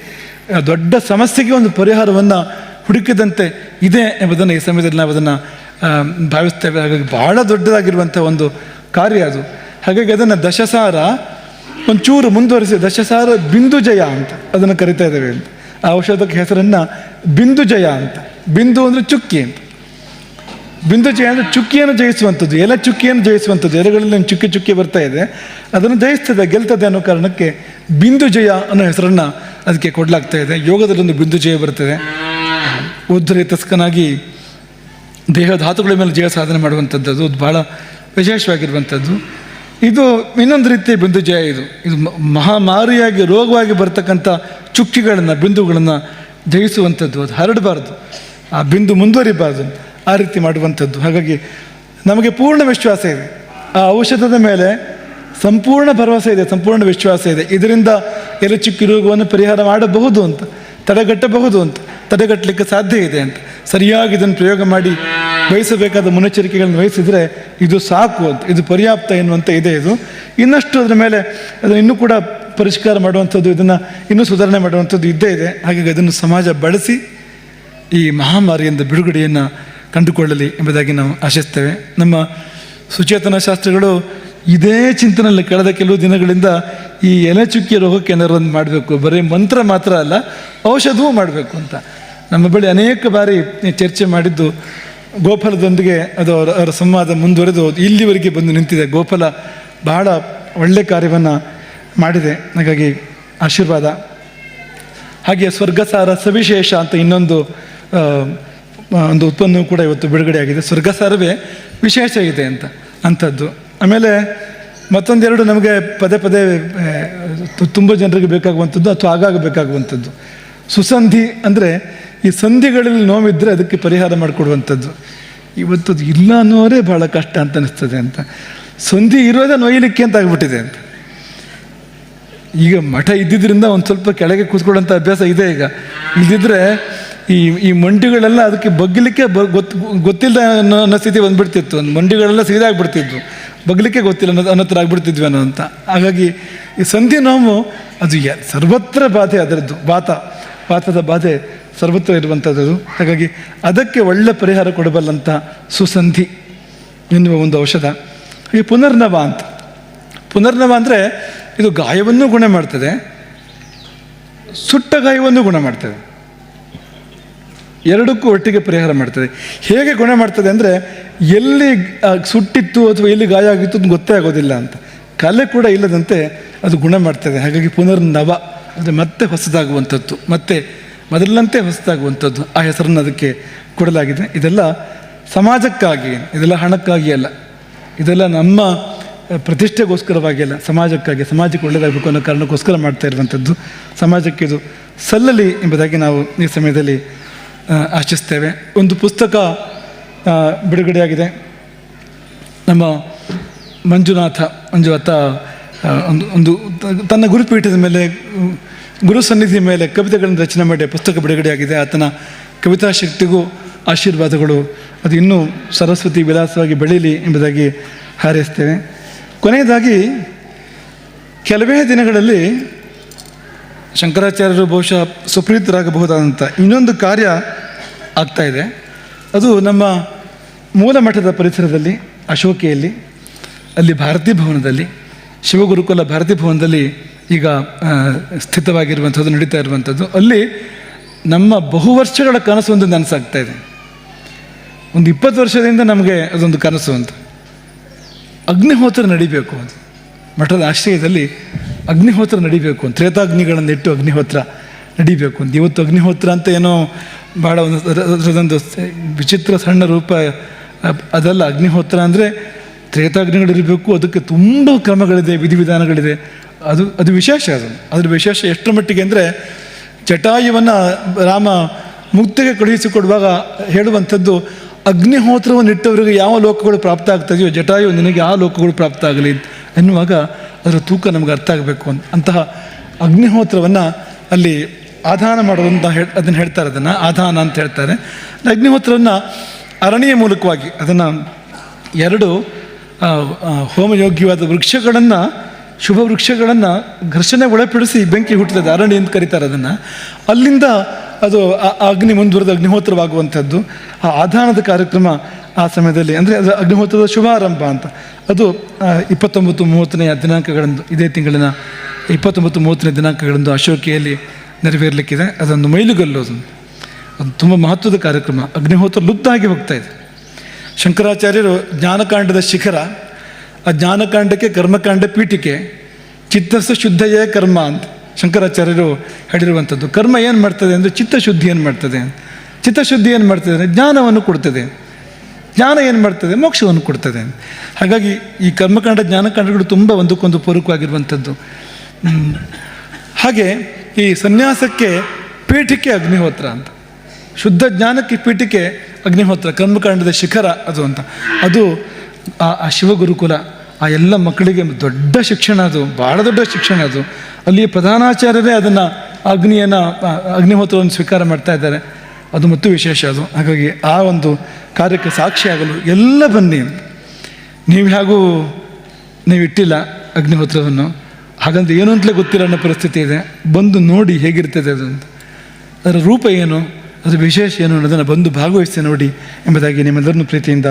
ದೊಡ್ಡ ಸಮಸ್ಯೆಗೆ ಒಂದು ಪರಿಹಾರವನ್ನು ಹುಡುಕಿದಂತೆ ಇದೆ ಎಂಬುದನ್ನು ಈ ಸಮಯದಲ್ಲಿ ನಾವು ಅದನ್ನು ಭಾವಿಸ್ತೇವೆ. ಹಾಗಾಗಿ ಬಹಳ ದೊಡ್ಡದಾಗಿರುವಂಥ ಒಂದು ಕಾರ್ಯ ಅದು. ಹಾಗಾಗಿ ಅದನ್ನು ದಶಸಾರ ಒಂಚೂರು ಮುಂದುವರಿಸಿ ದಶಸಾರ ಬಿಂದುಜಯ ಅಂತ ಅದನ್ನು ಕರಿತಾ ಇದ್ದೇವೆ ಅಂತ. ಆ ಔಷಧಕ್ಕೆ ಹೆಸರನ್ನು ಬಿಂದುಜಯ ಅಂತ. ಬಿಂದು ಅಂದರೆ ಚುಕ್ಕಿ ಅಂತ. ಬಿಂದುಜಯ ಅಂದರೆ ಚುಕ್ಕಿಯನ್ನು ಜಯಿಸುವಂಥದ್ದು, ಎಲೆ ಚುಕ್ಕಿಯನ್ನು ಜಯಿಸುವಂಥದ್ದು. ಎಲೆಗಳಲ್ಲಿ ಚುಕ್ಕಿ ಚುಕ್ಕಿ ಬರ್ತಾ ಇದೆ, ಅದನ್ನು ಜಯಿಸ್ತದೆ, ಗೆಲ್ತದೆ ಅನ್ನೋ ಕಾರಣಕ್ಕೆ ಬಿಂದುಜಯ ಅನ್ನೋ ಹೆಸರನ್ನು ಅದಕ್ಕೆ ಕೊಡಲಾಗ್ತಾ ಇದೆ. ಯೋಗದಲ್ಲಿ ಒಂದು ಬಿಂದುಜಯ ಬರ್ತದೆ. ಉದ್ಧರಿತಸ್ಕನಾಗಿ ದೇಹಧಾತುಗಳ ಮೇಲೆ ಜಯ ಸಾಧನೆ ಮಾಡುವಂಥದ್ದು, ಅದು ಭಾಳ ವಿಶೇಷವಾಗಿರುವಂಥದ್ದು. ಇದು ಇನ್ನೊಂದು ರೀತಿಯ ಬಿಂದುಜಯ. ಇದು ಮಹಾಮಾರಿಯಾಗಿ ರೋಗವಾಗಿ ಬರ್ತಕ್ಕಂಥ ಚುಕ್ಕಿಗಳನ್ನು, ಬಿಂದುಗಳನ್ನು ಜಯಿಸುವಂಥದ್ದು. ಅದು ಹರಡಬಾರ್ದು, ಆ ಬಿಂದು ಮುಂದುವರಿಬಾರ್ದು, ಆ ರೀತಿ ಮಾಡುವಂಥದ್ದು. ಹಾಗಾಗಿ ನಮಗೆ ಪೂರ್ಣ ವಿಶ್ವಾಸ ಇದೆ, ಆ ಔಷಧದ ಮೇಲೆ ಸಂಪೂರ್ಣ ಭರವಸೆ ಇದೆ, ಸಂಪೂರ್ಣ ವಿಶ್ವಾಸ ಇದೆ. ಇದರಿಂದ ಎಲೆ ಚುಕ್ಕಿ ರೋಗವನ್ನು ಪರಿಹಾರ ಮಾಡಬಹುದು ಅಂತ, ತಡೆಗಟ್ಟಬಹುದು ಅಂತ. ತಡೆಗಟ್ಟಲಿಕ್ಕೆ ಸಾಧ್ಯ ಇದೆ ಅಂತ. ಸರಿಯಾಗಿ ಇದನ್ನು ಪ್ರಯೋಗ ಮಾಡಿ ವಹಿಸಬೇಕಾದ ಮುನ್ನೆಚ್ಚರಿಕೆಗಳನ್ನು ವಹಿಸಿದರೆ ಇದು ಸಾಕು ಅಂತ, ಇದು ಪರ್ಯಾಪ್ತ ಎನ್ನುವಂಥ ಇದೆ. ಇದು ಇನ್ನಷ್ಟು ಅದರ ಮೇಲೆ ಅದನ್ನು ಇನ್ನೂ ಕೂಡ ಪರಿಷ್ಕಾರ ಮಾಡುವಂಥದ್ದು, ಇದನ್ನು ಇನ್ನೂ ಸುಧಾರಣೆ ಮಾಡುವಂಥದ್ದು ಇದ್ದೇ ಇದೆ. ಹಾಗಾಗಿ ಅದನ್ನು ಸಮಾಜ ಬಳಸಿ ಈ ಮಹಾಮಾರಿಯಿಂದ ಬಿಡುಗಡೆಯನ್ನು ಕಂಡುಕೊಳ್ಳಲಿ ಎಂಬುದಾಗಿ ನಾವು ಆಶಿಸ್ತೇವೆ. ನಮ್ಮ ಸುಚೇತನ ಶಾಸ್ತ್ರಿಗಳು ಇದೇ ಚಿಂತನೆಯಲ್ಲಿ ಕಳೆದ ಕೆಲವು ದಿನಗಳಿಂದ ಈ ಎಲೆಚುಕ್ಕಿ ರೋಗಕ್ಕೆ ಏನಾದ್ರು ಒಂದು ಮಾಡಬೇಕು, ಬರೀ ಮಂತ್ರ ಮಾತ್ರ ಅಲ್ಲ ಔಷಧವೂ ಮಾಡಬೇಕು ಅಂತ ನಮ್ಮ ಬಳಿ ಅನೇಕ ಬಾರಿ ಚರ್ಚೆ ಮಾಡಿದ್ದು. ಗೋಪಾಲದೊಂದಿಗೆ ಅದು ಅವರ ಸಂವಾದ ಮುಂದುವರೆದು ಇಲ್ಲಿವರೆಗೆ ಬಂದು ನಿಂತಿದೆ. ಗೋಪಾಲ ಬಹಳ ಒಳ್ಳೆಯ ಕಾರ್ಯವನ್ನು ಮಾಡಿದೆ, ಹಾಗಾಗಿ ಆಶೀರ್ವಾದ. ಹಾಗೆ ಸ್ವರ್ಗಸಾರ ಸವಿಶೇಷ ಅಂತ ಇನ್ನೊಂದು ಒಂದು ಉತ್ಪನ್ನವೂ ಕೂಡ ಇವತ್ತು ಬಿಡುಗಡೆಯಾಗಿದೆ. ಸ್ವರ್ಗಸಾರವೇ ವಿಶೇಷ ಇದೆ ಅಂತ ಅಂಥದ್ದು. ಆಮೇಲೆ ಮತ್ತೊಂದೆರಡು ನಮಗೆ ಪದೇ ಪದೇ ತುಂಬ ಜನರಿಗೆ ಬೇಕಾಗುವಂಥದ್ದು ಅಥವಾ ಆಗಾಗ ಬೇಕಾಗುವಂಥದ್ದು ಸುಸಂಧಿ. ಅಂದರೆ ಈ ಸಂಧಿಗಳಲ್ಲಿ ನೋವಿದ್ದರೆ ಅದಕ್ಕೆ ಪರಿಹಾರ ಮಾಡಿಕೊಡುವಂಥದ್ದು. ಇವತ್ತು ಇಲ್ಲ ಅನ್ನೋರೇ ಭಾಳ ಕಷ್ಟ ಅಂತ ಅನಿಸ್ತದೆ ಅಂತ. ಸಂಧಿ ಇರೋದೇ ನೋಯಲಿಕ್ಕೆ ಅಂತ ಆಗ್ಬಿಟ್ಟಿದೆ ಅಂತ. ಈಗ ಮಠ ಇದ್ದಿದ್ದರಿಂದ ಒಂದು ಸ್ವಲ್ಪ ಕೆಳಗೆ ಕೂತ್ಕೊಳ್ಳೋಂಥ ಅಭ್ಯಾಸ ಇದೆ. ಈಗ ಇಲ್ದಿದ್ರೆ ಈ ಮಂಡಿಗಳೆಲ್ಲ ಅದಕ್ಕೆ ಬಗ್ಗಲಿಕ್ಕೆ ಗೊತ್ತಿಲ್ಲ ಅನ್ನೋ ಸ್ಥಿತಿ ಬಂದುಬಿಡ್ತಿತ್ತು. ಒಂದು ಮಂಡಿಗಳೆಲ್ಲ ಸೀದಾಗ್ಬಿಡ್ತಿದ್ವು, ಬಗ್ಲಿಕ್ಕೆ ಗೊತ್ತಿಲ್ಲ ಅನ್ನೋ ಥರ ಆಗ್ಬಿಡ್ತಿದ್ವಿ ಅನ್ನೋ ಅಂತ. ಹಾಗಾಗಿ ಈ ಸಂಧಿ ನೋವು ಅದು ಸರ್ವತ್ರ ಬಾಧೆ, ಅದರದ್ದು ವಾತದ ಬಾಧೆ ಸರ್ವತ್ರ ಇರುವಂಥದ್ದು. ಹಾಗಾಗಿ ಅದಕ್ಕೆ ಒಳ್ಳೆ ಪರಿಹಾರ ಕೊಡಬಲ್ಲಂಥ ಸುಸಂಧಿ ಎನ್ನುವ ಒಂದು ಔಷಧ. ಈ ಪುನರ್ನವ ಅಂತ. ಪುನರ್ನವ ಅಂದರೆ ಇದು ಗಾಯವನ್ನು ಗುಣ ಮಾಡ್ತದೆ, ಸುಟ್ಟ ಗಾಯವನ್ನು ಗುಣ ಮಾಡ್ತದೆ, ಎರಡಕ್ಕೂ ಒಟ್ಟಿಗೆ ಪರಿಹಾರ ಮಾಡ್ತದೆ. ಹೇಗೆ ಗುಣ ಮಾಡ್ತದೆ ಅಂದರೆ ಎಲ್ಲಿ ಸುಟ್ಟಿತ್ತು ಅಥವಾ ಎಲ್ಲಿ ಗಾಯ ಆಗಿತ್ತು ಅದು ಗೊತ್ತೇ ಆಗೋದಿಲ್ಲ ಅಂತ, ಕಲೆ ಕೂಡ ಇಲ್ಲದಂತೆ ಅದು ಗುಣ ಮಾಡ್ತದೆ. ಹಾಗಾಗಿ ಪುನರ್ನವ ಅಂದರೆ ಮತ್ತೆ ಹೊಸದಾಗುವಂಥದ್ದು, ಮತ್ತೆ ಮೊದಲಂತೆ ಹೊಸದಾಗುವಂಥದ್ದು, ಆ ಹೆಸರನ್ನು ಅದಕ್ಕೆ ಕೊಡಲಾಗಿದೆ. ಇದೆಲ್ಲ ಸಮಾಜಕ್ಕಾಗಿ, ಇದೆಲ್ಲ ಹಣಕ್ಕಾಗಿ ಅಲ್ಲ, ಇದೆಲ್ಲ ನಮ್ಮ ಪ್ರತಿಷ್ಠೆಗೋಸ್ಕರವಾಗಿ ಅಲ್ಲ, ಸಮಾಜಕ್ಕಾಗಿ, ಸಮಾಜಕ್ಕೆ ಒಳ್ಳೆಯದಾಗಬೇಕು ಅನ್ನೋ ಕಾರಣಕ್ಕೋಸ್ಕರ ಮಾಡ್ತಾ ಇರುವಂಥದ್ದು. ಸಮಾಜಕ್ಕೆ ಇದು ಸಲ್ಲಲಿ ಎಂಬುದಾಗಿ ನಾವು ಈ ಸಮಯದಲ್ಲಿ ಆಶಿಸ್ತೇವೆ. ಒಂದು ಪುಸ್ತಕ ಬಿಡುಗಡೆಯಾಗಿದೆ. ನಮ್ಮ ಮಂಜುನಾಥ ಒಂದು ತನ್ನ ಗುರುಪೀಠದ ಮೇಲೆ, ಗುರು ಸನ್ನಿಧಿಯ ಮೇಲೆ ಕವಿತೆಗಳನ್ನು ರಚನೆ ಮಾಡಿ ಪುಸ್ತಕ ಬಿಡುಗಡೆಯಾಗಿದೆ. ಆತನ ಕವಿತಾ ಶಕ್ತಿಗೂ ಆಶೀರ್ವಾದಗಳು, ಅದು ಇನ್ನೂ ಸರಸ್ವತಿ ವಿಲಾಸವಾಗಿ ಬೆಳೀಲಿ ಎಂಬುದಾಗಿ ಹಾರೈಸ್ತೇವೆ. ಕೊನೆಯದಾಗಿ ಕೆಲವೇ ದಿನಗಳಲ್ಲಿ ಶಂಕರಾಚಾರ್ಯರು ಬಹುಶಃ ಸುಪ್ರೀತರಾಗಬಹುದಾದಂಥ ಇನ್ನೊಂದು ಕಾರ್ಯ ಆಗ್ತಾಯಿದೆ. ಅದು ನಮ್ಮ ಮೂಲ ಮಠದ ಪರಿಸರದಲ್ಲಿ, ಅಶೋಕೆಯಲ್ಲಿ, ಅಲ್ಲಿ ಭಾರತೀ ಭವನದಲ್ಲಿ, ಶಿವಗುರುಕುಲ ಭಾರತೀ ಭವನದಲ್ಲಿ ಈಗ ಸ್ಥಿತವಾಗಿರುವಂಥದ್ದು, ನಡೀತಾ ಇರುವಂಥದ್ದು. ಅಲ್ಲಿ ನಮ್ಮ ಬಹುವರ್ಷಗಳ ಕನಸು ಒಂದು ನನಸಾಗ್ತಾ ಇದೆ. ಒಂದು 20 ವರ್ಷದಿಂದ ನಮಗೆ ಅದೊಂದು ಕನಸು ಅಂತ. ಅಗ್ನಿಹೋತ್ರ ನಡಿಬೇಕು, ಅದು ಮಠದ ಆಶ್ರಯದಲ್ಲಿ ಅಗ್ನಿಹೋತ್ರ ನಡಿಬೇಕು ಅಂತ, ತ್ರೇತಾಗ್ನಿಗಳನ್ನು ಇಟ್ಟು ಅಗ್ನಿಹೋತ್ರ ನಡಿಬೇಕು ಅಂತ. ಇವತ್ತು ಅಗ್ನಿಹೋತ್ರ ಅಂತ ಏನೋ ಭಾಳ ಅದೊಂದು ವಿಚಿತ್ರ ಸಣ್ಣ ರೂಪ ಅದಲ್ಲ. ಅಗ್ನಿಹೋತ್ರ ಅಂದರೆ ತ್ರೇತಾಗ್ನಿಗಳಿರಬೇಕು, ಅದಕ್ಕೆ ತುಂಬ ಕ್ರಮಗಳಿದೆ, ವಿಧಿವಿಧಾನಗಳಿದೆ. ಅದು ವಿಶೇಷ. ಅದ್ರ ವಿಶೇಷ ಎಷ್ಟರ ಮಟ್ಟಿಗೆ ಅಂದರೆ ಜಟಾಯುವನ್ನು ರಾಮ ಮುಕ್ತಿಗೆ ಕಳುಹಿಸಿಕೊಡುವಾಗ ಹೇಳುವಂಥದ್ದು, ಅಗ್ನಿಹೋತ್ರವನ್ನು ಇಟ್ಟವರಿಗೆ ಯಾವ ಲೋಕಗಳು ಪ್ರಾಪ್ತ ಆಗ್ತದೆಯೋ ಜಟಾಯು ನಿನಗೆ ಆ ಲೋಕಗಳು ಪ್ರಾಪ್ತ ಆಗಲಿ ಎನ್ನುವಾಗ ಅದರ ತೂಕ ನಮಗೆ ಅರ್ಥ ಆಗಬೇಕು ಅಂತಹ ಅಗ್ನಿಹೋತ್ರವನ್ನು ಅಲ್ಲಿ ಆಧಾನ ಮಾಡೋದು ಅಂತ ಅದನ್ನು ಹೇಳ್ತಾರೆ. ಅದನ್ನು ಆಧಾನ ಅಂತ ಹೇಳ್ತಾರೆ. ಅಗ್ನಿಹೋತ್ರವನ್ನು ಅರಣ್ಯ ಮೂಲಕವಾಗಿ ಅದನ್ನು 2 ಹೋಮಯೋಗ್ಯವಾದ ವೃಕ್ಷಗಳನ್ನು, ಶುಭ ವೃಕ್ಷಗಳನ್ನು ಘರ್ಷಣೆ ಒಳಪಡಿಸಿ ಬೆಂಕಿ ಹುಟ್ಟುತ್ತದೆ, ಅರಣ್ಯ ಅಂತ ಕರೀತಾರೆ ಅದನ್ನು. ಅಲ್ಲಿಂದ ಅದು ಅಗ್ನಿ ಮುಂದುವರೆದು ಅಗ್ನಿಹೋತ್ರವಾಗುವಂಥದ್ದು. ಆ ಆಧಾನದ ಕಾರ್ಯಕ್ರಮ ಆ ಸಮಯದಲ್ಲಿ, ಅಂದರೆ ಅದು ಅಗ್ನಿಹೋತ್ರದ ಶುಭಾರಂಭ ಅಂತ. ಅದು 29-30ನೇ ದಿನಾಂಕಗಳಂದು, ಇದೇ ತಿಂಗಳಿನ 29-30ನೇ ದಿನಾಂಕಗಳಂದು ಅಶೋಕೆಯಲ್ಲಿ ನೆರವೇರಲಿಕ್ಕಿದೆ. ಅದೊಂದು ಮೈಲುಗಲ್ಲು, ಅದು ತುಂಬ ಮಹತ್ವದ ಕಾರ್ಯಕ್ರಮ. ಅಗ್ನಿಹೋತ್ರ ಲುಪ್ತಾಗಿ ಹೋಗ್ತಾ ಇದೆ. ಶಂಕರಾಚಾರ್ಯರು ಜ್ಞಾನಕಾಂಡದ ಶಿಖರ, ಆ ಜ್ಞಾನಕಾಂಡಕ್ಕೆ ಕರ್ಮಕಾಂಡ ಪೀಠಿಕೆ, ಚಿತ್ತಸ್ಥ ಶುದ್ಧಯೇ ಕರ್ಮ ಅಂತ ಶಂಕರಾಚಾರ್ಯರು ಹೇಳಿರುವಂಥದ್ದು. ಕರ್ಮ ಏನು ಮಾಡ್ತದೆ ಅಂದರೆ ಚಿತ್ತಶುದ್ಧಿ ಏನು ಮಾಡ್ತದೆ, ಚಿತ್ತಶುದ್ಧಿ ಏನು ಮಾಡ್ತದೆ ಅಂದರೆ ಜ್ಞಾನವನ್ನು ಕೊಡ್ತದೆ, ಜ್ಞಾನ ಏನು ಮಾಡ್ತದೆ ಮೋಕ್ಷವನ್ನು ಕೊಡ್ತದೆ. ಹಾಗಾಗಿ ಈ ಕರ್ಮಕಾಂಡ ಜ್ಞಾನಕಾಂಡಗಳು ತುಂಬ ಒಂದಕ್ಕೊಂದು ಪೂರಕವಾಗಿರುವಂಥದ್ದು. ಹಾಗೆ ಈ ಸನ್ಯಾಸಕ್ಕೆ ಪೀಠಿಕೆ ಅಗ್ನಿಹೋತ್ರ ಅಂತ, ಶುದ್ಧ ಜ್ಞಾನಕ್ಕೆ ಪೀಠಿಕೆ ಅಗ್ನಿಹೋತ್ರ, ಕರ್ಮಕಾಂಡದ ಶಿಖರ ಅದು ಅಂತ. ಅದು ಆ ಶಿವಗುರುಕುಲ ಆ ಎಲ್ಲ ಮಕ್ಕಳಿಗೆ ದೊಡ್ಡ ಶಿಕ್ಷಣ ಅದು, ಭಾಳ ದೊಡ್ಡ ಶಿಕ್ಷಣ ಅದು. ಅಲ್ಲಿಯ ಪ್ರಧಾನಾಚಾರ್ಯರೇ ಅದನ್ನು ಅಗ್ನಿಹೋತ್ರವನ್ನು ಸ್ವೀಕಾರ ಮಾಡ್ತಾ ಇದ್ದಾರೆ. ಅದು ಮತ್ತು ವಿಶೇಷ ಅದು. ಹಾಗಾಗಿ ಆ ಒಂದು ಕಾರ್ಯಕ್ಕೆ ಸಾಕ್ಷಿಯಾಗಲು ಎಲ್ಲ ಬನ್ನಿ. ನೀವು ಇಟ್ಟಿಲ್ಲ ಅಗ್ನಿಹೋತ್ರವನ್ನು, ಹಾಗಂದ್ರೆ ಏನು ಅಂತಲೇ ಗೊತ್ತಿಲ್ಲ ಅನ್ನೋ ಪರಿಸ್ಥಿತಿ ಇದೆ. ಬಂದು ನೋಡಿ ಹೇಗಿರ್ತದೆ ಅದು ಅಂತ, ಅದರ ರೂಪ ಏನು, ಅದರ ವಿಶೇಷ ಏನು ಅನ್ನೋದನ್ನು ಬಂದು ಭಾಗವಹಿಸಿ ನೋಡಿ ಎಂಬುದಾಗಿ ನಿಮ್ಮೆಲ್ಲರನ್ನು ಪ್ರೀತಿಯಿಂದ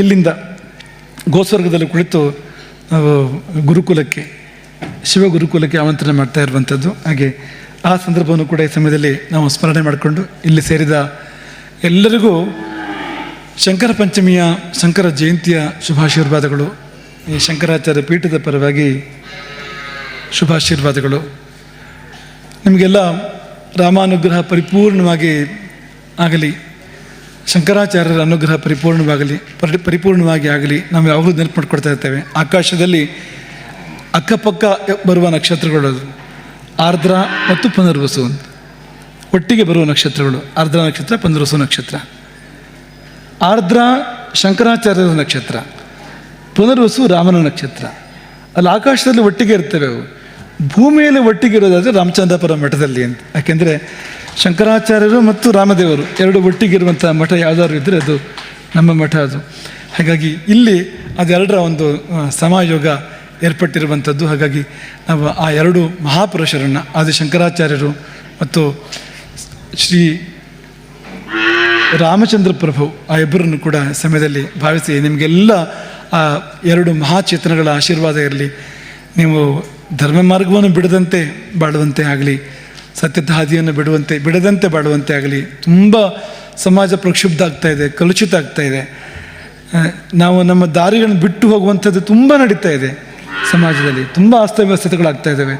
ಇಲ್ಲಿಂದ ಗೋಸ್ವರ್ಗದಲ್ಲಿ ಕುಳಿತು ನಾವು ಗುರುಕುಲಕ್ಕೆ, ಶಿವ ಗುರುಕುಲಕ್ಕೆ ಆಮಂತ್ರಣ ಮಾಡ್ತಾ ಇರುವಂಥದ್ದು. ಹಾಗೆ ಆ ಸಂದರ್ಭವನ್ನು ಕೂಡ ಈ ಸಮಯದಲ್ಲಿ ನಾವು ಸ್ಮರಣೆ ಮಾಡಿಕೊಂಡು ಇಲ್ಲಿ ಸೇರಿದ ಎಲ್ಲರಿಗೂ ಶಂಕರ ಪಂಚಮಿಯ, ಶಂಕರ ಜಯಂತಿಯ ಶುಭಾಶೀರ್ವಾದಗಳು. ಈ ಶಂಕರಾಚಾರ್ಯ ಪೀಠದ ಪರವಾಗಿ ಶುಭಾಶೀರ್ವಾದಗಳು. ನಿಮಗೆಲ್ಲ ರಾಮಾನುಗ್ರಹ ಪರಿಪೂರ್ಣವಾಗಿ ಆಗಲಿ, ಶಂಕರಾಚಾರ್ಯರ ಅನುಗ್ರಹ ಪರಿಪೂರ್ಣವಾಗಿ ಆಗಲಿ. ನಾವು ಯಾವಾಗಲೂ ನೆನಪು ಮಾಡಿಕೊಡ್ತಾ ಇರ್ತೇವೆ. ಆಕಾಶದಲ್ಲಿ ಅಕ್ಕಪಕ್ಕ ಬರುವ ನಕ್ಷತ್ರಗಳು ಅದು ಆರ್ದ್ರ ಮತ್ತು ಪುನರ್ವಸು ಅಂತ ಒಟ್ಟಿಗೆ ಬರುವ ನಕ್ಷತ್ರಗಳು. ಆರ್ದ್ರ ನಕ್ಷತ್ರ, ಪುನರ್ವಸು ನಕ್ಷತ್ರ. ಆರ್ದ್ರ ಶಂಕರಾಚಾರ್ಯರ ನಕ್ಷತ್ರ, ಪುನರ್ವಸು ರಾಮನ ನಕ್ಷತ್ರ. ಅಲ್ಲಿ ಆಕಾಶದಲ್ಲಿ ಒಟ್ಟಿಗೆ ಇರ್ತವೆ ಅವು. ಭೂಮಿಯಲ್ಲಿ ಒಟ್ಟಿಗೆ ಇರೋದಾದರೆ ರಾಮಚಂದ್ರಾಪುರ ಮಠದಲ್ಲಿ ಅಂತ. ಯಾಕೆಂದರೆ ಶಂಕರಾಚಾರ್ಯರು ಮತ್ತು ರಾಮದೇವರು ಎರಡು ಒಟ್ಟಿಗಿರುವಂಥ ಮಠ ಯಾವುದಾದ್ರು ಇದ್ದರೆ ಅದು ನಮ್ಮ ಮಠ ಅದು. ಹಾಗಾಗಿ ಇಲ್ಲಿ ಅದೆರಡರ ಒಂದು ಸಮಾಯೋಗ ಏರ್ಪಟ್ಟಿರುವಂಥದ್ದು. ಹಾಗಾಗಿ ನಾವು ಆ ಎರಡು ಮಹಾಪುರುಷರನ್ನು, ಆದಿಶಂಕರಾಚಾರ್ಯರು ಮತ್ತು ಶ್ರೀ ರಾಮಚಂದ್ರ ಪ್ರಭು, ಆ ಇಬ್ಬರನ್ನು ಕೂಡ ಸಮಯದಲ್ಲಿ ಭಾವಿಸಿ ನಿಮಗೆಲ್ಲ ಆ ಎರಡು ಮಹಾಚೇತನಗಳ ಆಶೀರ್ವಾದ ಇರಲಿ. ನೀವು ಧರ್ಮ ಮಾರ್ಗವನ್ನು ಬಿಡದಂತೆ ಬಾಳುವಂತೆ ಆಗಲಿ, ಸತ್ಯದ ಹಾದಿಯನ್ನು ಬಿಡದಂತೆ ಬಾಳುವಂತೆ ಆಗಲಿ. ತುಂಬ ಸಮಾಜ ಪ್ರಕ್ಷುಬ್ಧ ಆಗ್ತಾಯಿದೆ, ಕಲುಷಿತ ಆಗ್ತಾಯಿದೆ. ನಾವು ನಮ್ಮ ದಾರಿಗಳನ್ನು ಬಿಟ್ಟು ಹೋಗುವಂಥದ್ದು ತುಂಬ ನಡೀತಾ ಇದೆ ಸಮಾಜದಲ್ಲಿ. ತುಂಬ ಅಸ್ತವ್ಯಸ್ತತೆಗಳಾಗ್ತಾ ಇದ್ದಾವೆ.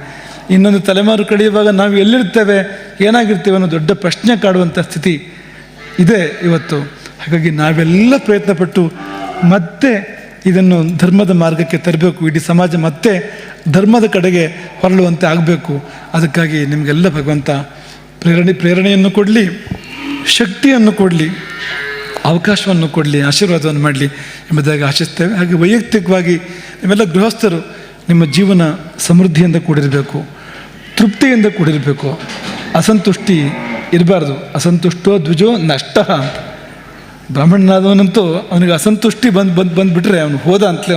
ಇನ್ನೊಂದು ತಲೆಮಾರು ಕಳೆಯುವಾಗ ನಾವು ಎಲ್ಲಿರ್ತೇವೆ, ಏನಾಗಿರ್ತೇವೆ ಅನ್ನೋ ದೊಡ್ಡ ಪ್ರಶ್ನೆ ಕಾಡುವಂಥ ಸ್ಥಿತಿ ಇದೆ ಇವತ್ತು. ಹಾಗಾಗಿ ನಾವೆಲ್ಲ ಪ್ರಯತ್ನಪಟ್ಟು ಮತ್ತೆ ಇದನ್ನು ಧರ್ಮದ ಮಾರ್ಗಕ್ಕೆ ತರಬೇಕು. ಇಡೀ ಸಮಾಜ ಮತ್ತೆ ಧರ್ಮದ ಕಡೆಗೆ ಹೊರಳುವಂತೆ ಆಗಬೇಕು. ಅದಕ್ಕಾಗಿ ನಿಮಗೆಲ್ಲ ಭಗವಂತ ಪ್ರೇರಣೆಯನ್ನು ಕೊಡಲಿ, ಶಕ್ತಿಯನ್ನು ಕೊಡಲಿ, ಅವಕಾಶವನ್ನು ಕೊಡಲಿ, ಆಶೀರ್ವಾದವನ್ನು ಮಾಡಲಿ ಎಂಬುದಾಗಿ ಆಶಿಸ್ತೇವೆ. ಹಾಗೆ ವೈಯಕ್ತಿಕವಾಗಿ ನಿಮ್ಮೆಲ್ಲ ಗೃಹಸ್ಥರು ನಿಮ್ಮ ಜೀವನ ಸಮೃದ್ಧಿಯಿಂದ ಕೂಡಿರಬೇಕು, ತೃಪ್ತಿಯಿಂದ ಕೂಡಿರಬೇಕು. ಅಸಂತುಷ್ಟಿ ಇರಬಾರ್ದು. ಅಸಂತುಷ್ಟೋ ದ್ವಿಜೋ ನಷ್ಟ ಅಂತ. ಬ್ರಾಹ್ಮಣನಾದವನಂತೂ ಅವನಿಗೆ ಅಸಂತುಷ್ಟಿ ಬಂದುಬಿಟ್ರೆ ಅವನು ಹೋದ ಅಂತಲೇ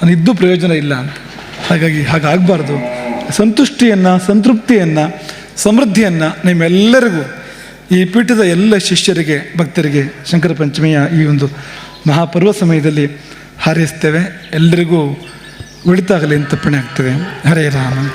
ಅವನಿದ್ದು ಪ್ರಯೋಜನ ಇಲ್ಲ ಅಂತ. ಹಾಗಾಗಿ ಹಾಗಾಗಬಾರ್ದು. ಸಂತುಷ್ಟಿಯನ್ನು, ಸಂತೃಪ್ತಿಯನ್ನು, ಸಮೃದ್ಧಿಯನ್ನು ನಿಮ್ಮೆಲ್ಲರಿಗೂ, ಈ ಪೀಠದ ಎಲ್ಲ ಶಿಷ್ಯರಿಗೆ, ಭಕ್ತರಿಗೆ ಶಂಕರ ಪಂಚಮಿಯ ಈ ಒಂದು ಮಹಾಪರ್ವ ಸಮಯದಲ್ಲಿ ಹಾರೈಸ್ತೇವೆ. ಎಲ್ಲರಿಗೂ ಒಳಿತಾಗಲಿ ಅಂತ ತಪ್ಪಣೆ ಆಗ್ತದೆ. ಹರೇ ರಾಮ.